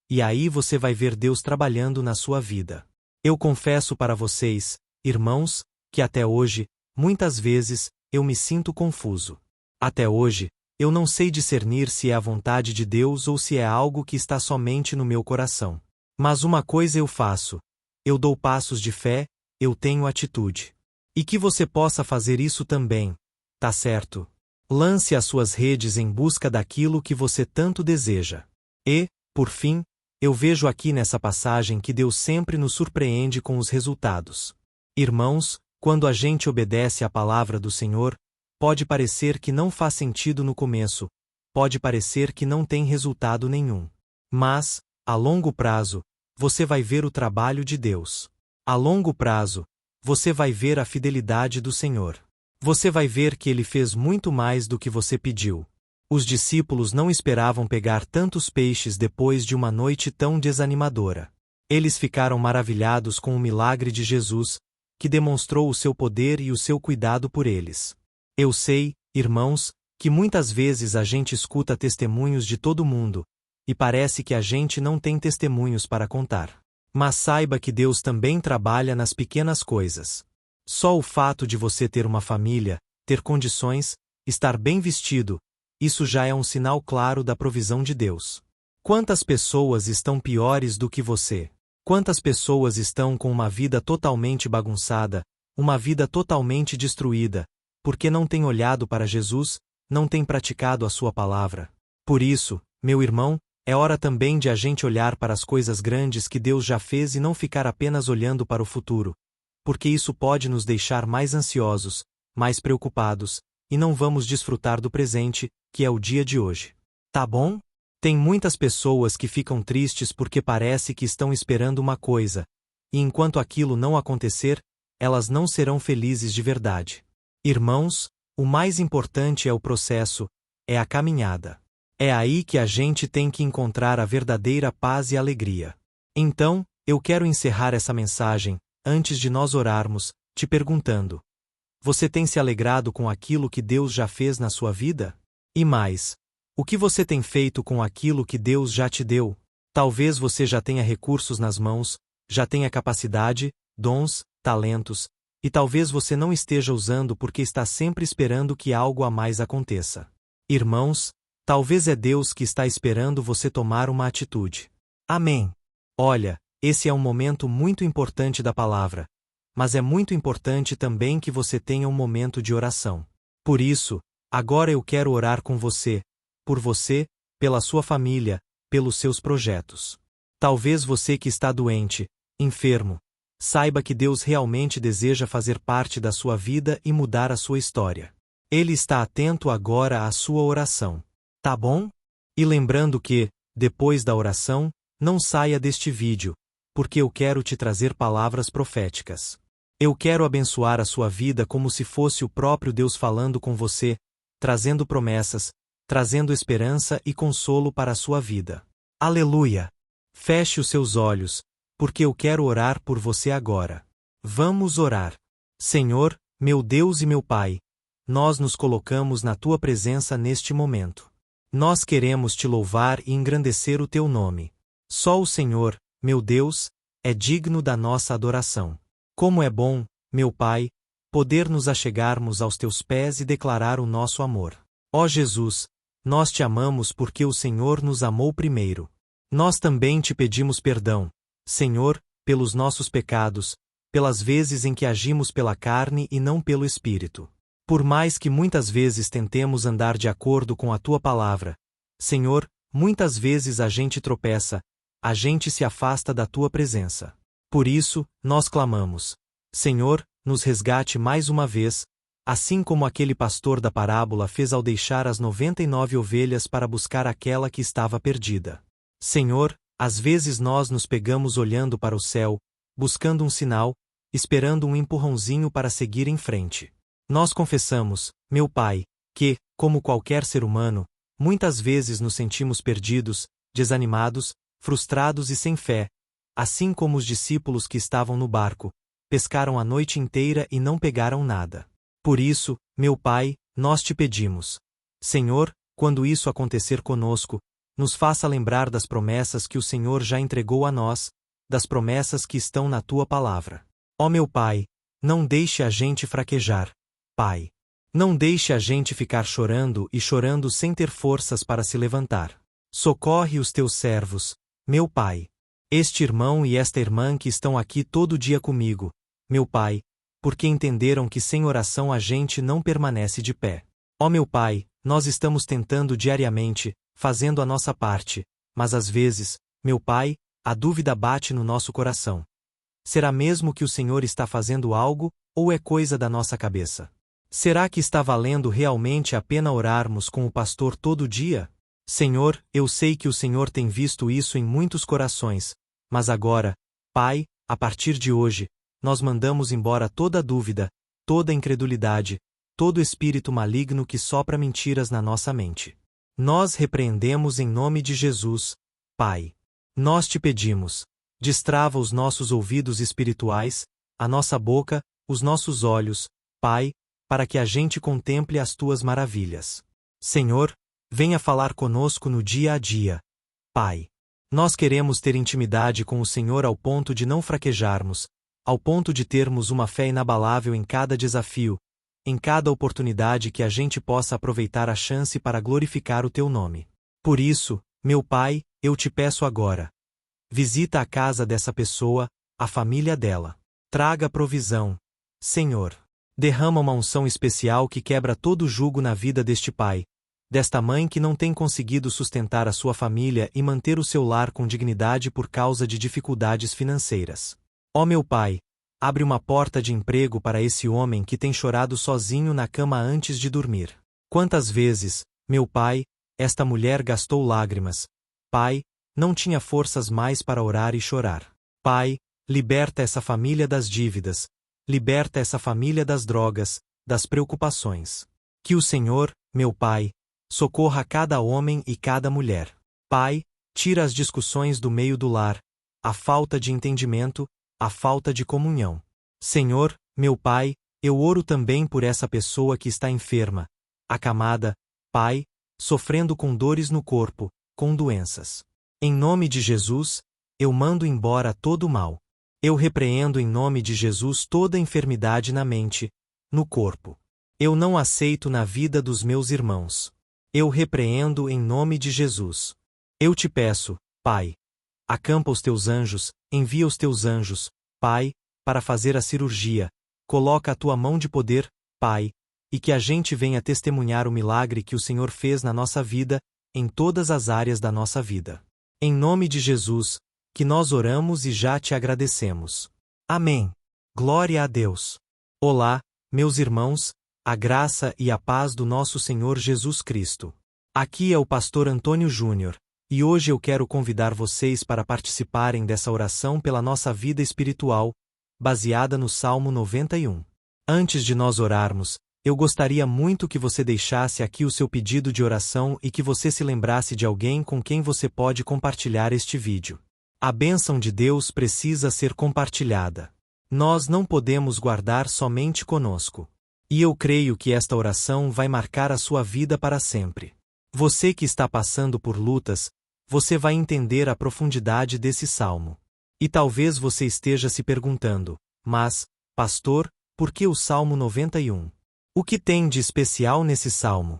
E aí você vai ver Deus trabalhando na sua vida. Eu confesso para vocês, irmãos, que até hoje, muitas vezes, eu me sinto confuso. Até hoje, eu não sei discernir se é a vontade de Deus ou se é algo que está somente no meu coração. Mas uma coisa eu faço: eu dou passos de fé, eu tenho atitude. E que você possa fazer isso também. Tá certo? Lance as suas redes em busca daquilo que você tanto deseja. E, por fim, eu vejo aqui nessa passagem que Deus sempre nos surpreende com os resultados. Irmãos, quando a gente obedece à palavra do Senhor, pode parecer que não faz sentido no começo, pode parecer que não tem resultado nenhum. Mas, a longo prazo, você vai ver o trabalho de Deus. A longo prazo, você vai ver a fidelidade do Senhor. Você vai ver que Ele fez muito mais do que você pediu. Os discípulos não esperavam pegar tantos peixes depois de uma noite tão desanimadora. Eles ficaram maravilhados com o milagre de Jesus, que demonstrou o seu poder e o seu cuidado por eles. Eu sei, irmãos, Que muitas vezes a gente escuta testemunhos de todo mundo, e parece que a gente não tem testemunhos para contar. Mas saiba que Deus também trabalha nas pequenas coisas. Só o fato de você ter uma família, ter condições, estar bem vestido, isso já é um sinal claro da provisão de Deus. Quantas pessoas estão piores do que você? Quantas pessoas estão com uma vida totalmente bagunçada, uma vida totalmente destruída, porque não têm olhado para Jesus, não têm praticado a sua palavra? Por isso, meu irmão, é hora também de a gente olhar para as coisas grandes que Deus já fez e não ficar apenas olhando para o futuro, porque isso pode nos deixar mais ansiosos, mais preocupados, e não vamos desfrutar do presente, que é o dia de hoje. Tá bom? Tem muitas pessoas que ficam tristes porque parece que estão esperando uma coisa, e enquanto aquilo não acontecer, elas não serão felizes de verdade. Irmãos, o mais importante é o processo, é a caminhada. É aí que a gente tem que encontrar a verdadeira paz e alegria. Então, eu quero encerrar essa mensagem, antes de nós orarmos, te perguntando: você tem se alegrado com aquilo que Deus já fez na sua vida? E mais, o que você tem feito com aquilo que Deus já te deu? Talvez você já tenha recursos nas mãos, já tenha capacidade, dons, talentos, e talvez você não esteja usando porque está sempre esperando que algo a mais aconteça. Irmãos, talvez é Deus que está esperando você tomar uma atitude. Amém. Olha, esse é um momento muito importante da palavra, mas é muito importante também que você tenha um momento de oração. Por isso, agora eu quero orar com você, por você, pela sua família, pelos seus projetos. Talvez você que está doente, enfermo, saiba que Deus realmente deseja fazer parte da sua vida e mudar a sua história. Ele está atento agora à sua oração. Tá bom? E lembrando que, depois da oração, não saia deste vídeo, porque eu quero te trazer palavras proféticas. Eu quero abençoar a sua vida como se fosse o próprio Deus falando com você, trazendo promessas, trazendo esperança e consolo para a sua vida. Aleluia! Feche os seus olhos, porque eu quero orar por você agora. Vamos orar. Senhor, meu Deus e meu Pai, nós nos colocamos na tua presença neste momento. Nós queremos te louvar e engrandecer o teu nome. Só o Senhor, meu Deus, é digno da nossa adoração. Como é bom, meu Pai, poder nos achegarmos aos teus pés e declarar o nosso amor. Ó Jesus, nós te amamos porque o Senhor nos amou primeiro. Nós também te pedimos perdão, Senhor, pelos nossos pecados, pelas vezes em que agimos pela carne e não pelo Espírito. Por mais que muitas vezes tentemos andar de acordo com a tua palavra, Senhor, muitas vezes a gente tropeça, a gente se afasta da tua presença. Por isso, nós clamamos: Senhor, nos resgate mais uma vez, assim como aquele pastor da parábola fez ao deixar as 99 ovelhas para buscar aquela que estava perdida. Senhor, às vezes nós nos pegamos olhando para o céu, buscando um sinal, esperando um empurrãozinho para seguir em frente. Nós confessamos, meu Pai, que, como qualquer ser humano, muitas vezes nos sentimos perdidos, desanimados, frustrados e sem fé, assim como os discípulos que estavam no barco, pescaram a noite inteira e não pegaram nada. Por isso, meu Pai, nós te pedimos: Senhor, quando isso acontecer conosco, nos faça lembrar das promessas que o Senhor já entregou a nós, das promessas que estão na tua palavra. Ó meu Pai, não deixe a gente fraquejar, Pai. Não deixe a gente ficar chorando e chorando sem ter forças para se levantar. Socorre os teus servos, meu Pai. Este irmão e esta irmã que estão aqui todo dia comigo, meu Pai, porque entenderam que sem oração a gente não permanece de pé. Ó meu Pai, nós estamos tentando diariamente, fazendo a nossa parte, mas às vezes, meu Pai, a dúvida bate no nosso coração. Será mesmo que o Senhor está fazendo algo, ou é coisa da nossa cabeça? Será que está valendo realmente a pena orarmos com o pastor todo dia? Senhor, eu sei que o Senhor tem visto isso em muitos corações, mas agora, Pai, a partir de hoje, nós mandamos embora toda dúvida, toda incredulidade, todo espírito maligno que sopra mentiras na nossa mente. Nós repreendemos em nome de Jesus, Pai. Nós te pedimos: destrava os nossos ouvidos espirituais, a nossa boca, os nossos olhos, Pai, para que a gente contemple as tuas maravilhas. Senhor, venha falar conosco no dia a dia. Pai. Nós queremos ter intimidade com o Senhor ao ponto de não fraquejarmos, ao ponto de termos uma fé inabalável em cada desafio, em cada oportunidade que a gente possa aproveitar a chance para glorificar o Teu nome. Por isso, meu Pai, eu te peço agora. Visita a casa dessa pessoa, a família dela. Traga provisão. Senhor. Derrama uma unção especial que quebra todo jugo na vida deste pai, desta mãe que não tem conseguido sustentar a sua família e manter o seu lar com dignidade por causa de dificuldades financeiras. Ó meu Pai, abre uma porta de emprego para esse homem que tem chorado sozinho na cama antes de dormir. Quantas vezes, meu Pai, esta mulher gastou lágrimas. Pai, não tinha forças mais para orar e chorar. Pai, liberta essa família das dívidas, liberta essa família das drogas, das preocupações. Que o Senhor, meu Pai, socorra cada homem e cada mulher. Pai, tira as discussões do meio do lar, a falta de entendimento, a falta de comunhão. Senhor, meu Pai, eu oro também por essa pessoa que está enferma, acamada, Pai, sofrendo com dores no corpo, com doenças. Em nome de Jesus, eu mando embora todo o mal. Eu repreendo em nome de Jesus toda enfermidade na mente, no corpo. Eu não aceito na vida dos meus irmãos. Eu repreendo em nome de Jesus. Eu te peço, Pai. Acampa os teus anjos, envia os teus anjos, Pai, para fazer a cirurgia. Coloca a tua mão de poder, Pai, e que a gente venha testemunhar o milagre que o Senhor fez na nossa vida, em todas as áreas da nossa vida. Em nome de Jesus, que nós oramos e já te agradecemos. Amém. Glória a Deus. Olá, meus irmãos, a graça e a paz do nosso Senhor Jesus Cristo. Aqui é o pastor Antônio Júnior, e hoje eu quero convidar vocês para participarem dessa oração pela nossa vida espiritual, baseada no Salmo 91. Antes de nós orarmos, eu gostaria muito que você deixasse aqui o seu pedido de oração e que você se lembrasse de alguém com quem você pode compartilhar este vídeo. A bênção de Deus precisa ser compartilhada. Nós não podemos guardar somente conosco. E eu creio que esta oração vai marcar a sua vida para sempre. Você que está passando por lutas, você vai entender a profundidade desse salmo. E talvez você esteja se perguntando, mas, pastor, por que o Salmo 91? O que tem de especial nesse salmo?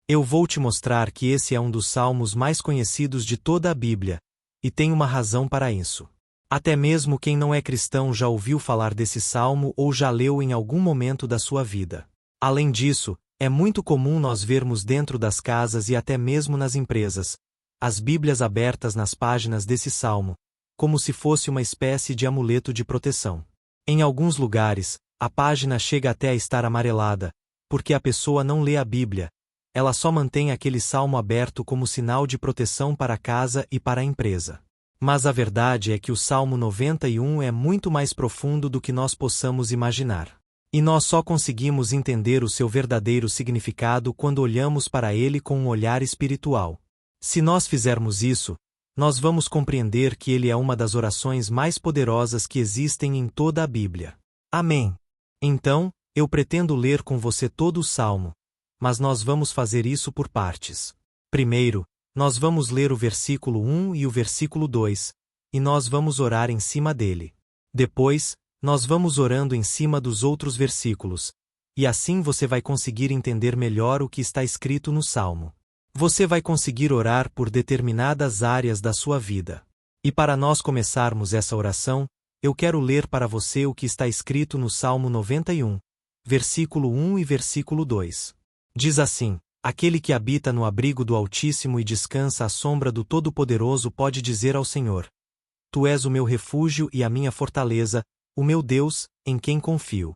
Eu vou te mostrar que esse é um dos salmos mais conhecidos de toda a Bíblia, e tem uma razão para isso. Até mesmo quem não é cristão já ouviu falar desse salmo ou já leu em algum momento da sua vida. Além disso, é muito comum nós vermos dentro das casas e até mesmo nas empresas, as Bíblias abertas nas páginas desse salmo, como se fosse uma espécie de amuleto de proteção. Em alguns lugares, a página chega até a estar amarelada, porque a pessoa não lê a Bíblia, ela só mantém aquele salmo aberto como sinal de proteção para a casa e para a empresa. Mas a verdade é que o Salmo 91 é muito mais profundo do que nós possamos imaginar. E nós só conseguimos entender o seu verdadeiro significado quando olhamos para ele com um olhar espiritual. Se nós fizermos isso, nós vamos compreender que ele é uma das orações mais poderosas que existem em toda a Bíblia. Amém. Então, eu pretendo ler com você todo o Salmo, mas nós vamos fazer isso por partes. Primeiro, nós vamos ler o versículo 1 e o versículo 2, e nós vamos orar em cima dele. Depois, nós vamos orando em cima dos outros versículos, e assim você vai conseguir entender melhor o que está escrito no Salmo. Você vai conseguir orar por determinadas áreas da sua vida. E para nós começarmos essa oração, eu quero ler para você o que está escrito no Salmo 91, versículo 1 e versículo 2. Diz assim: Aquele que habita no abrigo do Altíssimo e descansa à sombra do Todo-Poderoso pode dizer ao Senhor: Tu és o meu refúgio e a minha fortaleza, o meu Deus, em quem confio.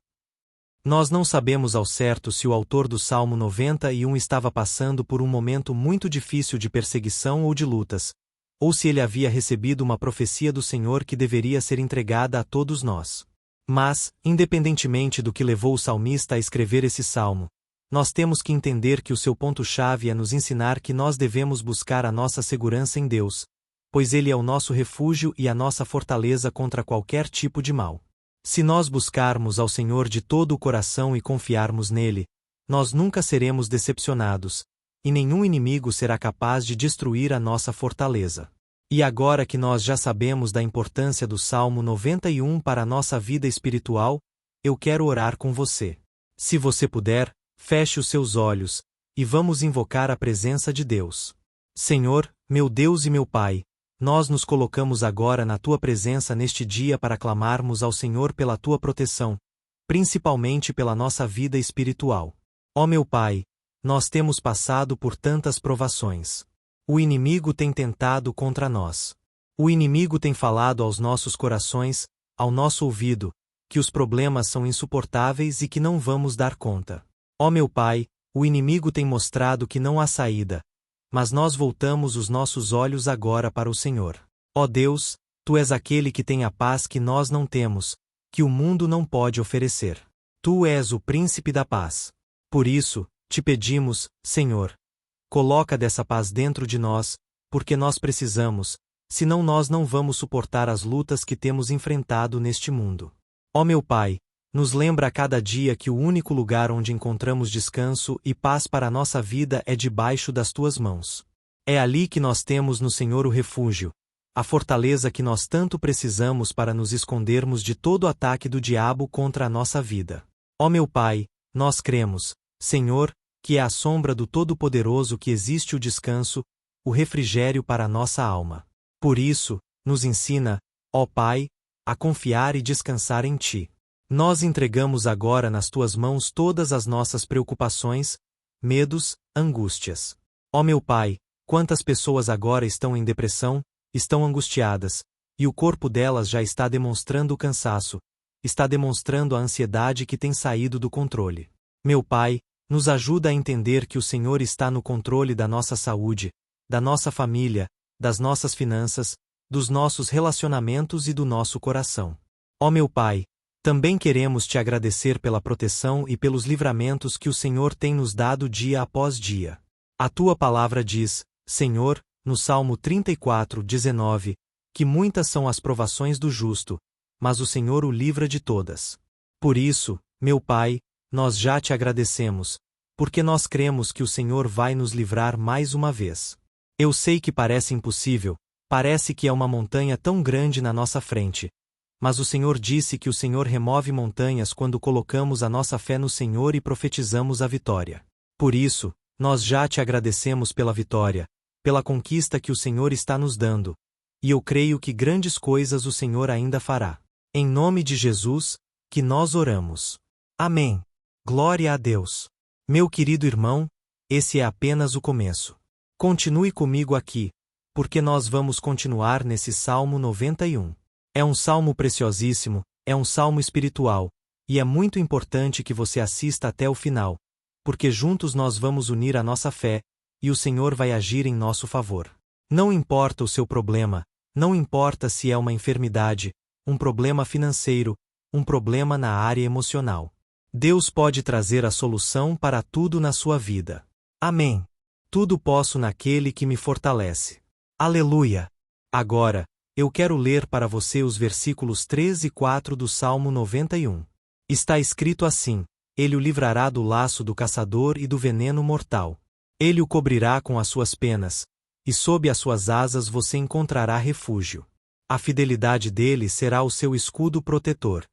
Nós não sabemos ao certo se o autor do Salmo 91 estava passando por um momento muito difícil de perseguição ou de lutas, ou se ele havia recebido uma profecia do Senhor que deveria ser entregada a todos nós. Mas, independentemente do que levou o salmista a escrever esse salmo, nós temos que entender que o seu ponto-chave é nos ensinar que nós devemos buscar a nossa segurança em Deus, pois Ele é o nosso refúgio e a nossa fortaleza contra qualquer tipo de mal. Se nós buscarmos ao Senhor de todo o coração e confiarmos nele, nós nunca seremos decepcionados, e nenhum inimigo será capaz de destruir a nossa fortaleza. E agora que nós já sabemos da importância do Salmo 91 para a nossa vida espiritual, eu quero orar com você. Se você puder, feche os seus olhos, e vamos invocar a presença de Deus. Senhor, meu Deus e meu Pai, nós nos colocamos agora na Tua presença neste dia para clamarmos ao Senhor pela Tua proteção, principalmente pela nossa vida espiritual. Ó meu Pai, nós temos passado por tantas provações. O inimigo tem tentado contra nós. O inimigo tem falado aos nossos corações, ao nosso ouvido, que os problemas são insuportáveis e que não vamos dar conta. Ó meu Pai, o inimigo tem mostrado que não há saída, mas nós voltamos os nossos olhos agora para o Senhor. Ó Deus, Tu és aquele que tem a paz que nós não temos, que o mundo não pode oferecer. Tu és o príncipe da paz. Por isso, te pedimos, Senhor, coloca dessa paz dentro de nós, porque nós precisamos, senão nós não vamos suportar as lutas que temos enfrentado neste mundo. Ó meu Pai, nos lembra a cada dia que o único lugar onde encontramos descanso e paz para a nossa vida é debaixo das Tuas mãos. É ali que nós temos no Senhor o refúgio, a fortaleza que nós tanto precisamos para nos escondermos de todo o ataque do diabo contra a nossa vida. Ó meu Pai, nós cremos, Senhor, que é à sombra do Todo-Poderoso que existe o descanso, o refrigério para a nossa alma. Por isso, nos ensina, ó Pai, a confiar e descansar em Ti. Nós entregamos agora nas Tuas mãos todas as nossas preocupações, medos, angústias. Ó meu Pai, quantas pessoas agora estão em depressão, estão angustiadas, e o corpo delas já está demonstrando o cansaço, está demonstrando a ansiedade que tem saído do controle. Meu Pai, nos ajuda a entender que o Senhor está no controle da nossa saúde, da nossa família, das nossas finanças, dos nossos relacionamentos e do nosso coração. Ó meu Pai, também queremos Te agradecer pela proteção e pelos livramentos que o Senhor tem nos dado dia após dia. A Tua palavra diz, Senhor, no Salmo 34:19, que muitas são as provações do justo, mas o Senhor o livra de todas. Por isso, meu Pai, nós já Te agradecemos, porque nós cremos que o Senhor vai nos livrar mais uma vez. Eu sei que parece impossível, parece que é uma montanha tão grande na nossa frente, mas o Senhor disse que o Senhor remove montanhas quando colocamos a nossa fé no Senhor e profetizamos a vitória. Por isso, nós já Te agradecemos pela vitória, pela conquista que o Senhor está nos dando, e eu creio que grandes coisas o Senhor ainda fará. Em nome de Jesus, que nós oramos. Amém. Glória a Deus. Meu querido irmão, esse é apenas o começo. Continue comigo aqui, porque nós vamos continuar nesse Salmo 91. É um salmo preciosíssimo, é um salmo espiritual, e é muito importante que você assista até o final, porque juntos nós vamos unir a nossa fé, e o Senhor vai agir em nosso favor. Não importa o seu problema, não importa se é uma enfermidade, um problema financeiro, um problema na área emocional. Deus pode trazer a solução para tudo na sua vida. Amém. Tudo posso naquele que me fortalece. Aleluia! Agora, eu quero ler para você os versículos 3 e 4 do Salmo 91. Está escrito assim: Ele o livrará do laço do caçador e do veneno mortal. Ele o cobrirá com as suas penas, e sob as suas asas você encontrará refúgio. A fidelidade dele será o seu escudo protetor.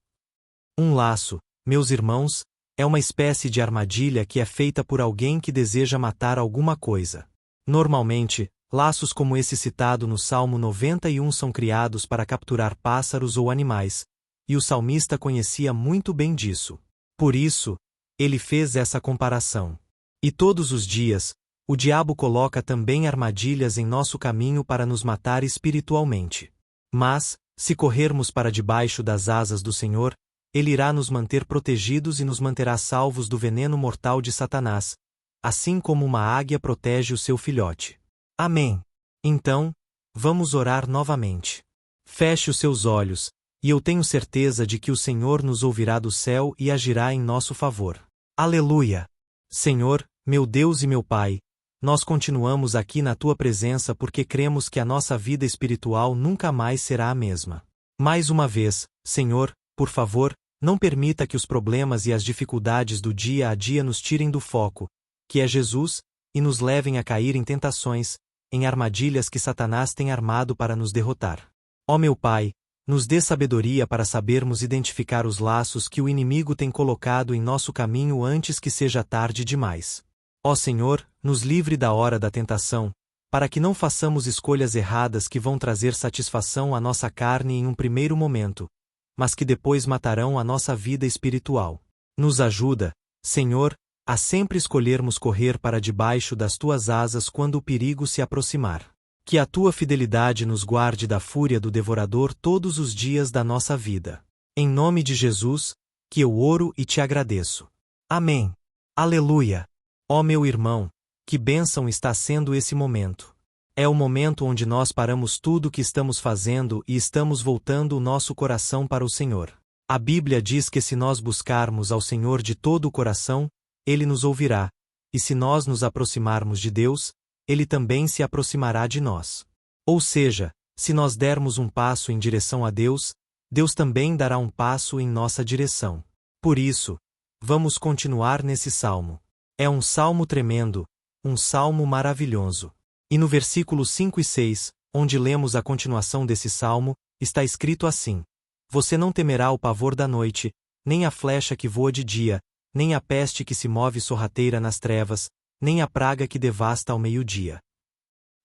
Um laço, meus irmãos, é uma espécie de armadilha que é feita por alguém que deseja matar alguma coisa. Normalmente, laços como esse citado no Salmo 91 são criados para capturar pássaros ou animais, e o salmista conhecia muito bem disso. Por isso, ele fez essa comparação. E todos os dias, o diabo coloca também armadilhas em nosso caminho para nos matar espiritualmente. Mas, se corrermos para debaixo das asas do Senhor, Ele irá nos manter protegidos e nos manterá salvos do veneno mortal de Satanás, assim como uma águia protege o seu filhote. Amém. Então, vamos orar novamente. Feche os seus olhos, e eu tenho certeza de que o Senhor nos ouvirá do céu e agirá em nosso favor. Aleluia! Senhor, meu Deus e meu Pai, nós continuamos aqui na Tua presença porque cremos que a nossa vida espiritual nunca mais será a mesma. Mais uma vez, Senhor, por favor, não permita que os problemas e as dificuldades do dia a dia nos tirem do foco, que é Jesus, e nos levem a cair em tentações, em armadilhas que Satanás tem armado para nos derrotar. Ó meu Pai, nos dê sabedoria para sabermos identificar os laços que o inimigo tem colocado em nosso caminho antes que seja tarde demais. Ó Senhor, nos livre da hora da tentação, para que não façamos escolhas erradas que vão trazer satisfação à nossa carne em um primeiro momento, mas que depois matarão a nossa vida espiritual. Nos ajuda, Senhor, a sempre escolhermos correr para debaixo das Tuas asas quando o perigo se aproximar. Que a Tua fidelidade nos guarde da fúria do devorador todos os dias da nossa vida. Em nome de Jesus, que eu oro e te agradeço. Amém. Aleluia. Ó meu irmão, que bênção está sendo esse momento. É o momento onde nós paramos tudo o que estamos fazendo e estamos voltando o nosso coração para o Senhor. A Bíblia diz que se nós buscarmos ao Senhor de todo o coração, Ele nos ouvirá, e se nós nos aproximarmos de Deus, Ele também se aproximará de nós. Ou seja, se nós dermos um passo em direção a Deus, Deus também dará um passo em nossa direção. Por isso, vamos continuar nesse salmo. É um salmo tremendo, um salmo maravilhoso. E no versículo 5 e 6, onde lemos a continuação desse salmo, está escrito assim: Você não temerá o pavor da noite, nem a flecha que voa de dia, nem a peste que se move sorrateira nas trevas, nem a praga que devasta ao meio-dia.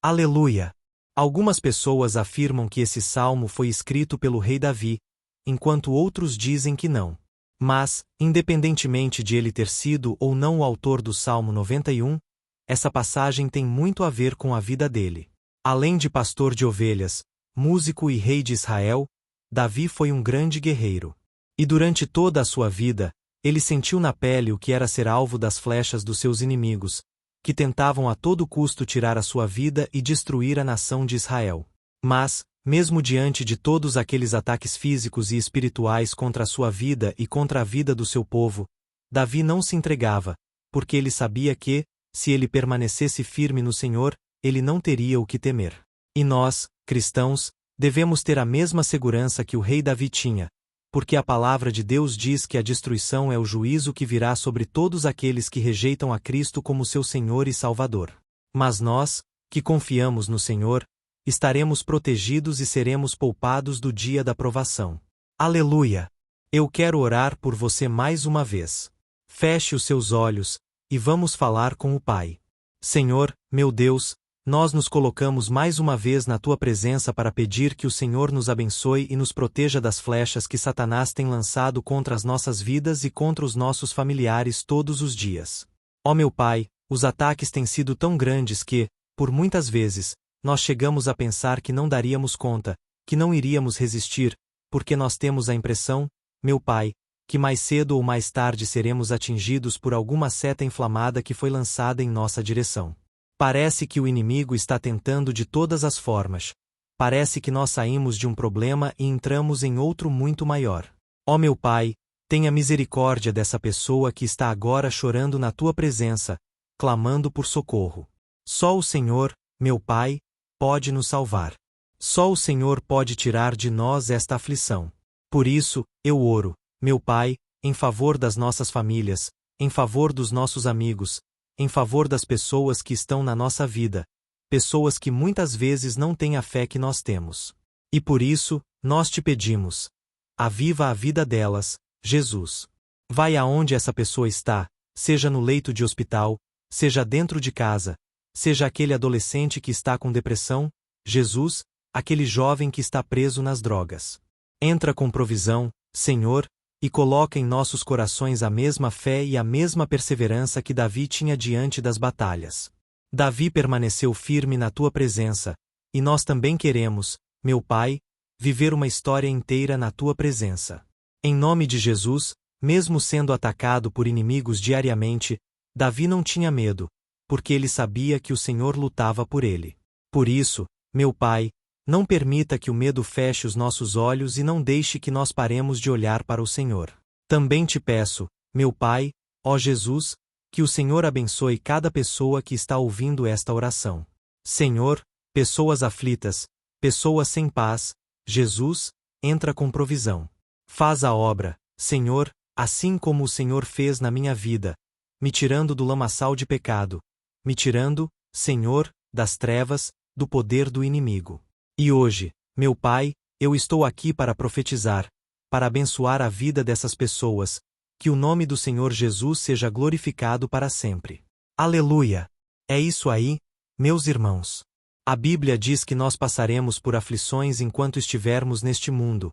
Aleluia! Algumas pessoas afirmam que esse salmo foi escrito pelo rei Davi, enquanto outros dizem que não. Mas, independentemente de ele ter sido ou não o autor do Salmo 91, essa passagem tem muito a ver com a vida dele. Além de pastor de ovelhas, músico e rei de Israel, Davi foi um grande guerreiro. E durante toda a sua vida, ele sentiu na pele o que era ser alvo das flechas dos seus inimigos, que tentavam a todo custo tirar a sua vida e destruir a nação de Israel. Mas, mesmo diante de todos aqueles ataques físicos e espirituais contra a sua vida e contra a vida do seu povo, Davi não se entregava, porque ele sabia que, se ele permanecesse firme no Senhor, ele não teria o que temer. E nós, cristãos, devemos ter a mesma segurança que o rei Davi tinha, porque a palavra de Deus diz que a destruição é o juízo que virá sobre todos aqueles que rejeitam a Cristo como seu Senhor e Salvador. Mas nós, que confiamos no Senhor, estaremos protegidos e seremos poupados do dia da provação. Aleluia! Eu quero orar por você mais uma vez. Feche os seus olhos, e vamos falar com o Pai. Senhor, meu Deus, nós nos colocamos mais uma vez na Tua presença para pedir que o Senhor nos abençoe e nos proteja das flechas que Satanás tem lançado contra as nossas vidas e contra os nossos familiares todos os dias. Ó meu Pai, os ataques têm sido tão grandes que, por muitas vezes, nós chegamos a pensar que não daríamos conta, que não iríamos resistir, porque nós temos a impressão, meu Pai, que mais cedo ou mais tarde seremos atingidos por alguma seta inflamada que foi lançada em nossa direção. Parece que o inimigo está tentando de todas as formas. Parece que nós saímos de um problema e entramos em outro muito maior. Ó meu Pai, tenha misericórdia dessa pessoa que está agora chorando na Tua presença, clamando por socorro. Só o Senhor, meu Pai, pode nos salvar. Só o Senhor pode tirar de nós esta aflição. Por isso, eu oro, meu Pai, em favor das nossas famílias, em favor dos nossos amigos, em favor das pessoas que estão na nossa vida, pessoas que muitas vezes não têm a fé que nós temos. E por isso, nós te pedimos: aviva a vida delas, Jesus. Vai aonde essa pessoa está, seja no leito de hospital, seja dentro de casa, seja aquele adolescente que está com depressão, Jesus, aquele jovem que está preso nas drogas. Entra com provisão, Senhor, e coloca em nossos corações a mesma fé e a mesma perseverança que Davi tinha diante das batalhas. Davi permaneceu firme na Tua presença, e nós também queremos, meu Pai, viver uma história inteira na Tua presença. Em nome de Jesus, mesmo sendo atacado por inimigos diariamente, Davi não tinha medo, porque ele sabia que o Senhor lutava por ele. Por isso, meu Pai, não permita que o medo feche os nossos olhos e não deixe que nós paremos de olhar para o Senhor. Também te peço, meu Pai, ó Jesus, que o Senhor abençoe cada pessoa que está ouvindo esta oração. Senhor, pessoas aflitas, pessoas sem paz, Jesus, entra com provisão. Faz a obra, Senhor, assim como o Senhor fez na minha vida, me tirando do lamaçal de pecado, me tirando, Senhor, das trevas, do poder do inimigo. E hoje, meu Pai, eu estou aqui para profetizar, para abençoar a vida dessas pessoas, que o nome do Senhor Jesus seja glorificado para sempre. Aleluia! É isso aí, meus irmãos. A Bíblia diz que nós passaremos por aflições enquanto estivermos neste mundo,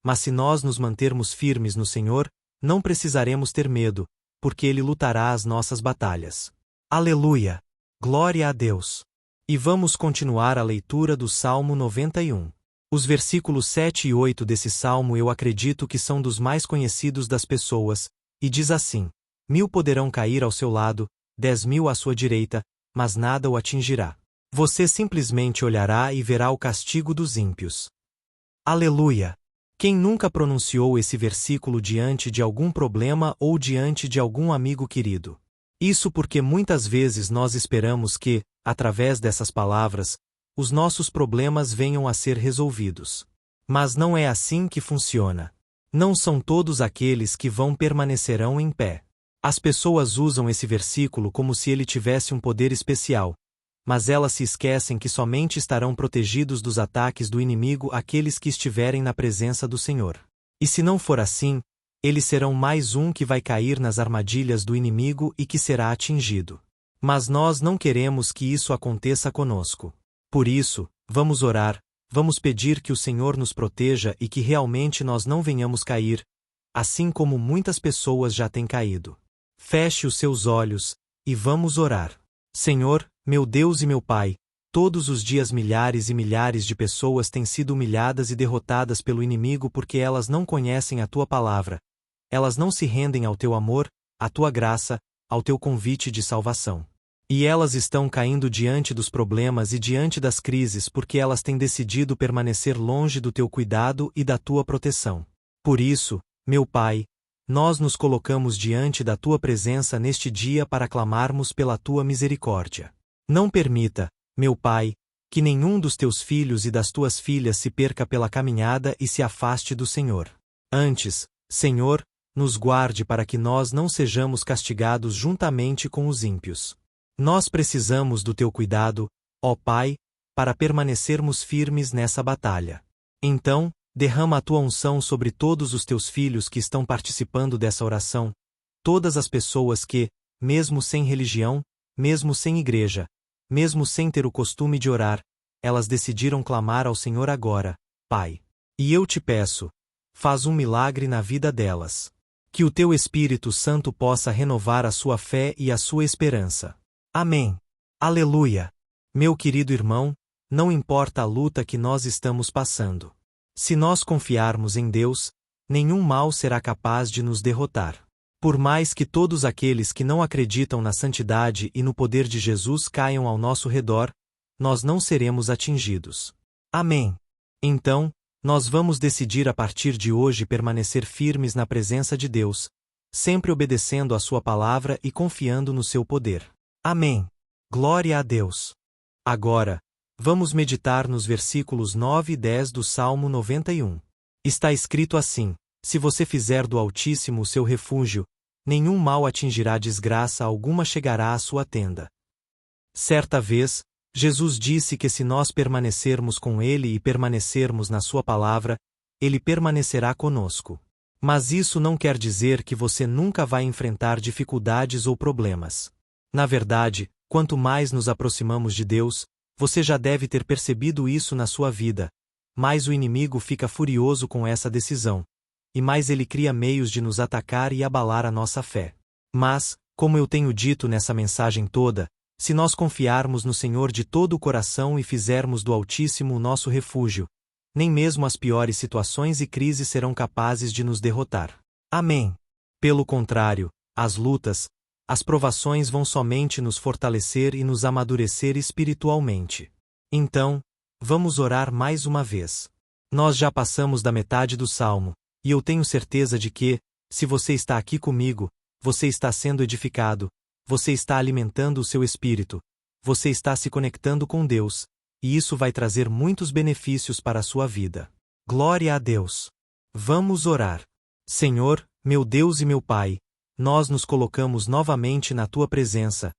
mas se nós nos mantermos firmes no Senhor, não precisaremos ter medo, porque Ele lutará as nossas batalhas. Aleluia! Glória a Deus! E vamos continuar a leitura do Salmo 91. Os versículos 7 e 8 desse salmo eu acredito que são dos mais conhecidos das pessoas, e diz assim: 1000 poderão cair ao seu lado, 10.000 à sua direita, mas nada o atingirá. Você simplesmente olhará e verá o castigo dos ímpios. Aleluia! Quem nunca pronunciou esse versículo diante de algum problema ou diante de algum amigo querido? Isso porque muitas vezes nós esperamos que, através dessas palavras, os nossos problemas venham a ser resolvidos. Mas não é assim que funciona. Não são todos aqueles que permanecerão em pé. As pessoas usam esse versículo como se ele tivesse um poder especial, mas elas se esquecem que somente estarão protegidos dos ataques do inimigo aqueles que estiverem na presença do Senhor. E se não for assim, eles serão mais um que vai cair nas armadilhas do inimigo e que será atingido. Mas nós não queremos que isso aconteça conosco. Por isso, vamos orar, vamos pedir que o Senhor nos proteja e que realmente nós não venhamos cair, assim como muitas pessoas já têm caído. Feche os seus olhos, e vamos orar. Senhor, meu Deus e meu Pai, todos os dias milhares e milhares de pessoas têm sido humilhadas e derrotadas pelo inimigo porque elas não conhecem a Tua palavra. Elas não se rendem ao Teu amor, à Tua graça, ao Teu convite de salvação. E elas estão caindo diante dos problemas e diante das crises porque elas têm decidido permanecer longe do Teu cuidado e da Tua proteção. Por isso, meu Pai, nós nos colocamos diante da Tua presença neste dia para clamarmos pela Tua misericórdia. Não permita, meu Pai, que nenhum dos Teus filhos e das Tuas filhas se perca pela caminhada e se afaste do Senhor. Antes, Senhor, nos guarde para que nós não sejamos castigados juntamente com os ímpios. Nós precisamos do Teu cuidado, ó Pai, para permanecermos firmes nessa batalha. Então, derrama a Tua unção sobre todos os Teus filhos que estão participando dessa oração, todas as pessoas que, mesmo sem religião, mesmo sem igreja, mesmo sem ter o costume de orar, elas decidiram clamar ao Senhor agora, Pai. E eu te peço, faz um milagre na vida delas. Que o Teu Espírito Santo possa renovar a sua fé e a sua esperança. Amém. Aleluia. Meu querido irmão, não importa a luta que nós estamos passando. Se nós confiarmos em Deus, nenhum mal será capaz de nos derrotar. Por mais que todos aqueles que não acreditam na santidade e no poder de Jesus caiam ao nosso redor, nós não seremos atingidos. Amém. Então, nós vamos decidir a partir de hoje permanecer firmes na presença de Deus, sempre obedecendo a Sua palavra e confiando no Seu poder. Amém. Glória a Deus. Agora, vamos meditar nos versículos 9 e 10 do Salmo 91. Está escrito assim: Se você fizer do Altíssimo o seu refúgio, nenhum mal atingirá, desgraça alguma chegará à sua tenda. Certa vez, Jesus disse que se nós permanecermos com Ele e permanecermos na Sua palavra, Ele permanecerá conosco. Mas isso não quer dizer que você nunca vai enfrentar dificuldades ou problemas. Na verdade, quanto mais nos aproximamos de Deus, você já deve ter percebido isso na sua vida, mais o inimigo fica furioso com essa decisão, e mais ele cria meios de nos atacar e abalar a nossa fé. Mas, como eu tenho dito nessa mensagem toda, se nós confiarmos no Senhor de todo o coração e fizermos do Altíssimo o nosso refúgio, nem mesmo as piores situações e crises serão capazes de nos derrotar. Amém. Pelo contrário, as lutas, as provações vão somente nos fortalecer e nos amadurecer espiritualmente. Então, vamos orar mais uma vez. Nós já passamos da metade do salmo, e eu tenho certeza de que, se você está aqui comigo, você está sendo edificado, você está alimentando o seu espírito, você está se conectando com Deus, e isso vai trazer muitos benefícios para a sua vida. Glória a Deus. Vamos orar. Senhor, meu Deus e meu Pai, nós nos colocamos novamente na Tua presença,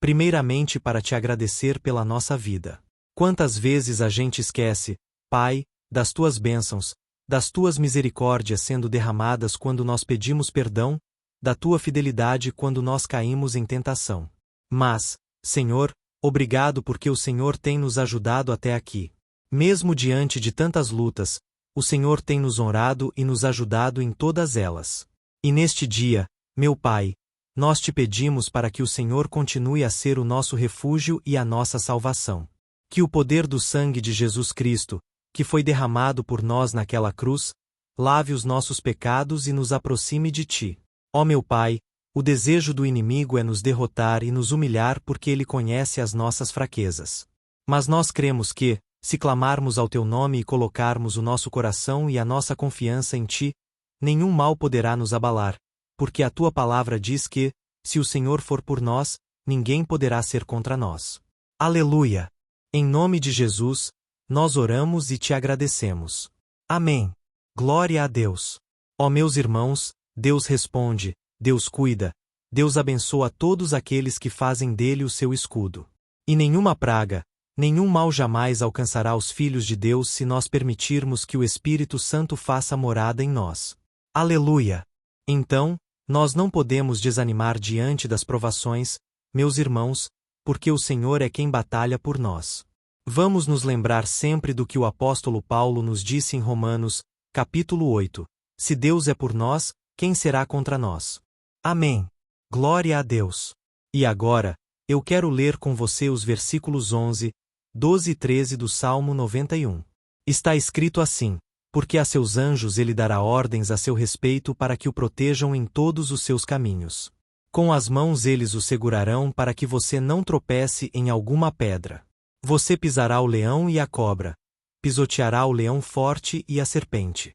primeiramente para te agradecer pela nossa vida. Quantas vezes a gente esquece, Pai, das tuas bênçãos, das tuas misericórdias sendo derramadas quando nós pedimos perdão, da tua fidelidade quando nós caímos em tentação. Mas, Senhor, obrigado porque o Senhor tem nos ajudado até aqui. Mesmo diante de tantas lutas, o Senhor tem nos honrado e nos ajudado em todas elas. E neste dia, meu Pai, nós te pedimos para que o Senhor continue a ser o nosso refúgio e a nossa salvação. Que o poder do sangue de Jesus Cristo, que foi derramado por nós naquela cruz, lave os nossos pecados e nos aproxime de ti. Ó meu Pai, o desejo do inimigo é nos derrotar e nos humilhar porque ele conhece as nossas fraquezas. Mas nós cremos que, se clamarmos ao teu nome e colocarmos o nosso coração e a nossa confiança em ti, nenhum mal poderá nos abalar, porque a tua palavra diz que, se o Senhor for por nós, ninguém poderá ser contra nós. Aleluia! Em nome de Jesus, nós oramos e te agradecemos. Amém. Glória a Deus. Ó meus irmãos, Deus responde, Deus cuida, Deus abençoa todos aqueles que fazem dele o seu escudo. E nenhuma praga, nenhum mal jamais alcançará os filhos de Deus se nós permitirmos que o Espírito Santo faça morada em nós. Aleluia! Então, nós não podemos desanimar diante das provações, meus irmãos, porque o Senhor é quem batalha por nós. Vamos nos lembrar sempre do que o apóstolo Paulo nos disse em Romanos, capítulo 8. Se Deus é por nós, quem será contra nós? Amém. Glória a Deus. E agora, eu quero ler com você os versículos 11, 12 e 13 do Salmo 91. Está escrito assim: porque a seus anjos ele dará ordens a seu respeito para que o protejam em todos os seus caminhos. Com as mãos eles o segurarão para que você não tropece em alguma pedra. Você pisará o leão e a cobra, pisoteará o leão forte e a serpente.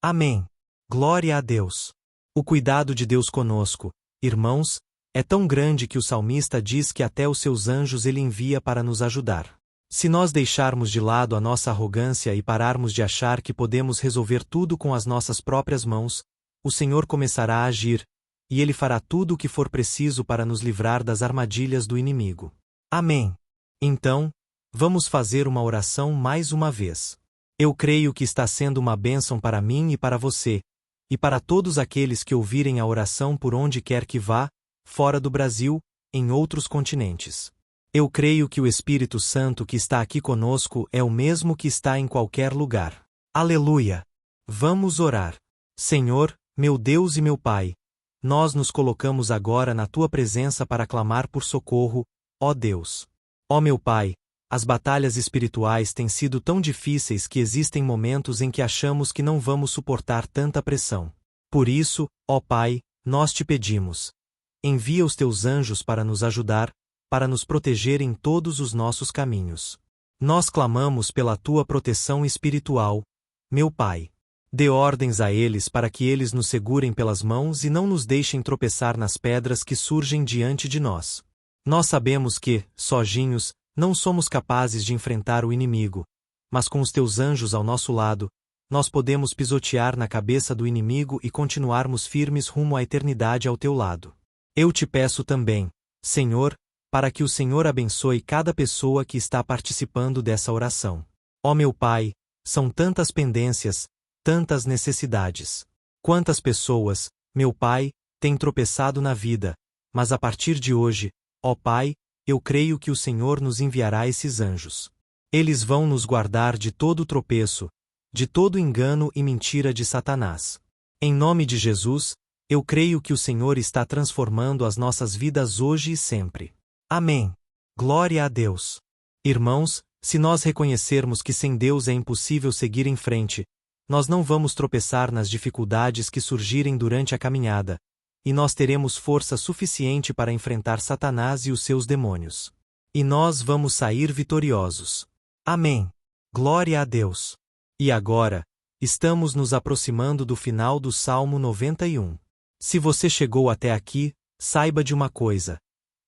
Amém. Glória a Deus. O cuidado de Deus conosco, irmãos, é tão grande que o salmista diz que até os seus anjos ele envia para nos ajudar. Se nós deixarmos de lado a nossa arrogância e pararmos de achar que podemos resolver tudo com as nossas próprias mãos, o Senhor começará a agir, e Ele fará tudo o que for preciso para nos livrar das armadilhas do inimigo. Amém. Então, vamos fazer uma oração mais uma vez. Eu creio que está sendo uma bênção para mim e para você, e para todos aqueles que ouvirem a oração por onde quer que vá, fora do Brasil, em outros continentes. Eu creio que o Espírito Santo que está aqui conosco é o mesmo que está em qualquer lugar. Aleluia! Vamos orar. Senhor, meu Deus e meu Pai, nós nos colocamos agora na Tua presença para clamar por socorro, ó Deus. Ó meu Pai, as batalhas espirituais têm sido tão difíceis que existem momentos em que achamos que não vamos suportar tanta pressão. Por isso, ó Pai, nós te pedimos. Envia os Teus anjos para nos ajudar, para nos proteger em todos os nossos caminhos. Nós clamamos pela Tua proteção espiritual, meu Pai. Dê ordens a eles para que eles nos segurem pelas mãos e não nos deixem tropeçar nas pedras que surgem diante de nós. Nós sabemos que, sozinhos, não somos capazes de enfrentar o inimigo, mas com os Teus anjos ao nosso lado, nós podemos pisotear na cabeça do inimigo e continuarmos firmes rumo à eternidade ao Teu lado. Eu te peço também, Senhor, para que o Senhor abençoe cada pessoa que está participando dessa oração. Ó meu Pai, são tantas pendências, tantas necessidades. Quantas pessoas, meu Pai, têm tropeçado na vida, mas a partir de hoje, ó Pai, eu creio que o Senhor nos enviará esses anjos. Eles vão nos guardar de todo tropeço, de todo engano e mentira de Satanás. Em nome de Jesus, eu creio que o Senhor está transformando as nossas vidas hoje e sempre. Amém. Glória a Deus. Irmãos, se nós reconhecermos que sem Deus é impossível seguir em frente, nós não vamos tropeçar nas dificuldades que surgirem durante a caminhada, e nós teremos força suficiente para enfrentar Satanás e os seus demônios. E nós vamos sair vitoriosos. Amém. Glória a Deus. E agora, estamos nos aproximando do final do Salmo 91. Se você chegou até aqui, saiba de uma coisa.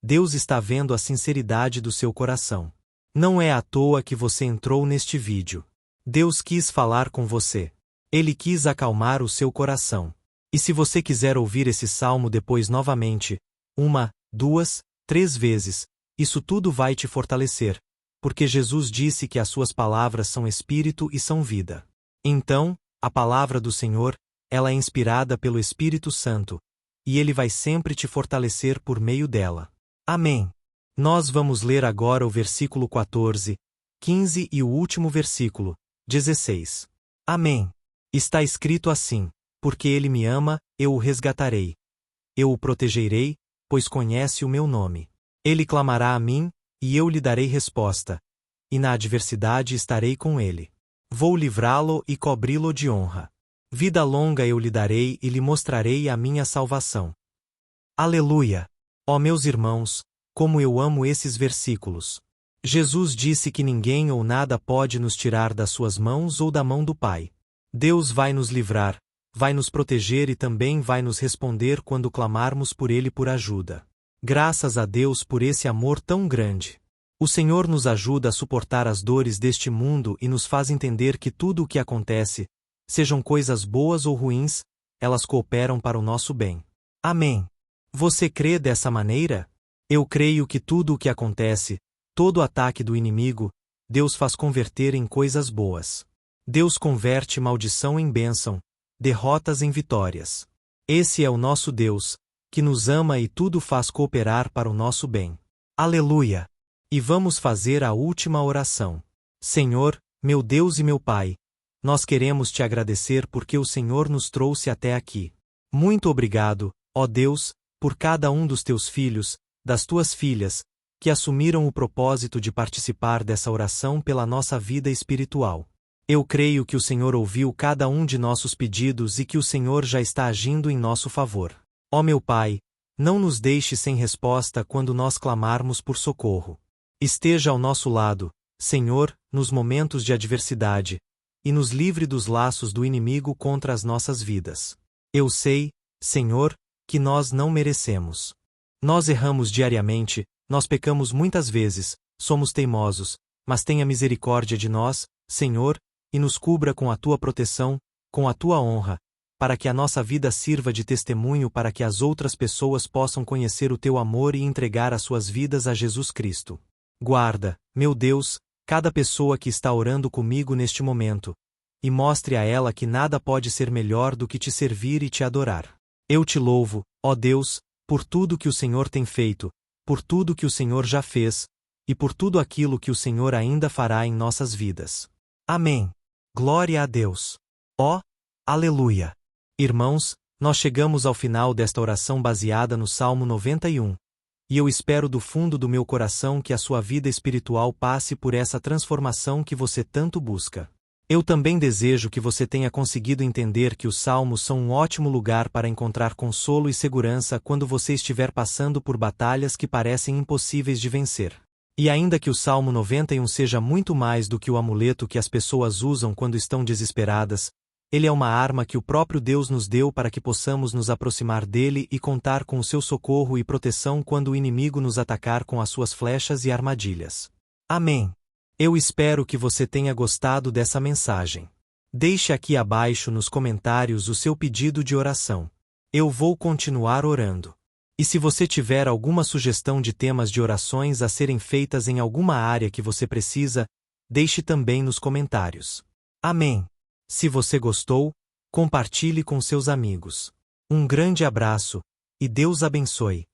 Deus está vendo a sinceridade do seu coração. Não é à toa que você entrou neste vídeo. Deus quis falar com você. Ele quis acalmar o seu coração. E se você quiser ouvir esse salmo depois novamente, 1, 2, 3 vezes, isso tudo vai te fortalecer, porque Jesus disse que as suas palavras são espírito e são vida. Então, a palavra do Senhor, ela é inspirada pelo Espírito Santo, e ele vai sempre te fortalecer por meio dela. Amém. Nós vamos ler agora o versículo 14, 15 e o último versículo, 16. Amém. Está escrito assim: porque ele me ama, eu o resgatarei. Eu o protegerei, pois conhece o meu nome. Ele clamará a mim, e eu lhe darei resposta. E na adversidade estarei com ele. Vou livrá-lo e cobri-lo de honra. Vida longa eu lhe darei e lhe mostrarei a minha salvação. Aleluia! Ó meus irmãos, como eu amo esses versículos. Jesus disse que ninguém ou nada pode nos tirar das suas mãos ou da mão do Pai. Deus vai nos livrar, vai nos proteger e também vai nos responder quando clamarmos por Ele por ajuda. Graças a Deus por esse amor tão grande. O Senhor nos ajuda a suportar as dores deste mundo e nos faz entender que tudo o que acontece, sejam coisas boas ou ruins, elas cooperam para o nosso bem. Amém. Você crê dessa maneira? Eu creio que tudo o que acontece, todo ataque do inimigo, Deus faz converter em coisas boas. Deus converte maldição em bênção, derrotas em vitórias. Esse é o nosso Deus, que nos ama e tudo faz cooperar para o nosso bem. Aleluia! E vamos fazer a última oração. Senhor, meu Deus e meu Pai, nós queremos te agradecer porque o Senhor nos trouxe até aqui. Muito obrigado, ó Deus, por cada um dos teus filhos, das tuas filhas, que assumiram o propósito de participar dessa oração pela nossa vida espiritual. Eu creio que o Senhor ouviu cada um de nossos pedidos e que o Senhor já está agindo em nosso favor. Ó meu Pai, não nos deixe sem resposta quando nós clamarmos por socorro. Esteja ao nosso lado, Senhor, nos momentos de adversidade, e nos livre dos laços do inimigo contra as nossas vidas. Eu sei, Senhor, que nós não merecemos. Nós erramos diariamente, nós pecamos muitas vezes, somos teimosos, mas tenha misericórdia de nós, Senhor, e nos cubra com a tua proteção, com a tua honra, para que a nossa vida sirva de testemunho para que as outras pessoas possam conhecer o teu amor e entregar as suas vidas a Jesus Cristo. Guarda, meu Deus, cada pessoa que está orando comigo neste momento, e mostre a ela que nada pode ser melhor do que te servir e te adorar. Eu te louvo, ó Deus, por tudo que o Senhor tem feito, por tudo que o Senhor já fez, e por tudo aquilo que o Senhor ainda fará em nossas vidas. Amém. Glória a Deus. Ó, aleluia. Irmãos, nós chegamos ao final desta oração baseada no Salmo 91. E eu espero do fundo do meu coração que a sua vida espiritual passe por essa transformação que você tanto busca. Eu também desejo que você tenha conseguido entender que os salmos são um ótimo lugar para encontrar consolo e segurança quando você estiver passando por batalhas que parecem impossíveis de vencer. E ainda que o Salmo 91 seja muito mais do que o amuleto que as pessoas usam quando estão desesperadas, ele é uma arma que o próprio Deus nos deu para que possamos nos aproximar dele e contar com o seu socorro e proteção quando o inimigo nos atacar com as suas flechas e armadilhas. Amém. Eu espero que você tenha gostado dessa mensagem. Deixe aqui abaixo nos comentários o seu pedido de oração. Eu vou continuar orando. E se você tiver alguma sugestão de temas de orações a serem feitas em alguma área que você precisa, deixe também nos comentários. Amém. Se você gostou, compartilhe com seus amigos. Um grande abraço, e Deus abençoe.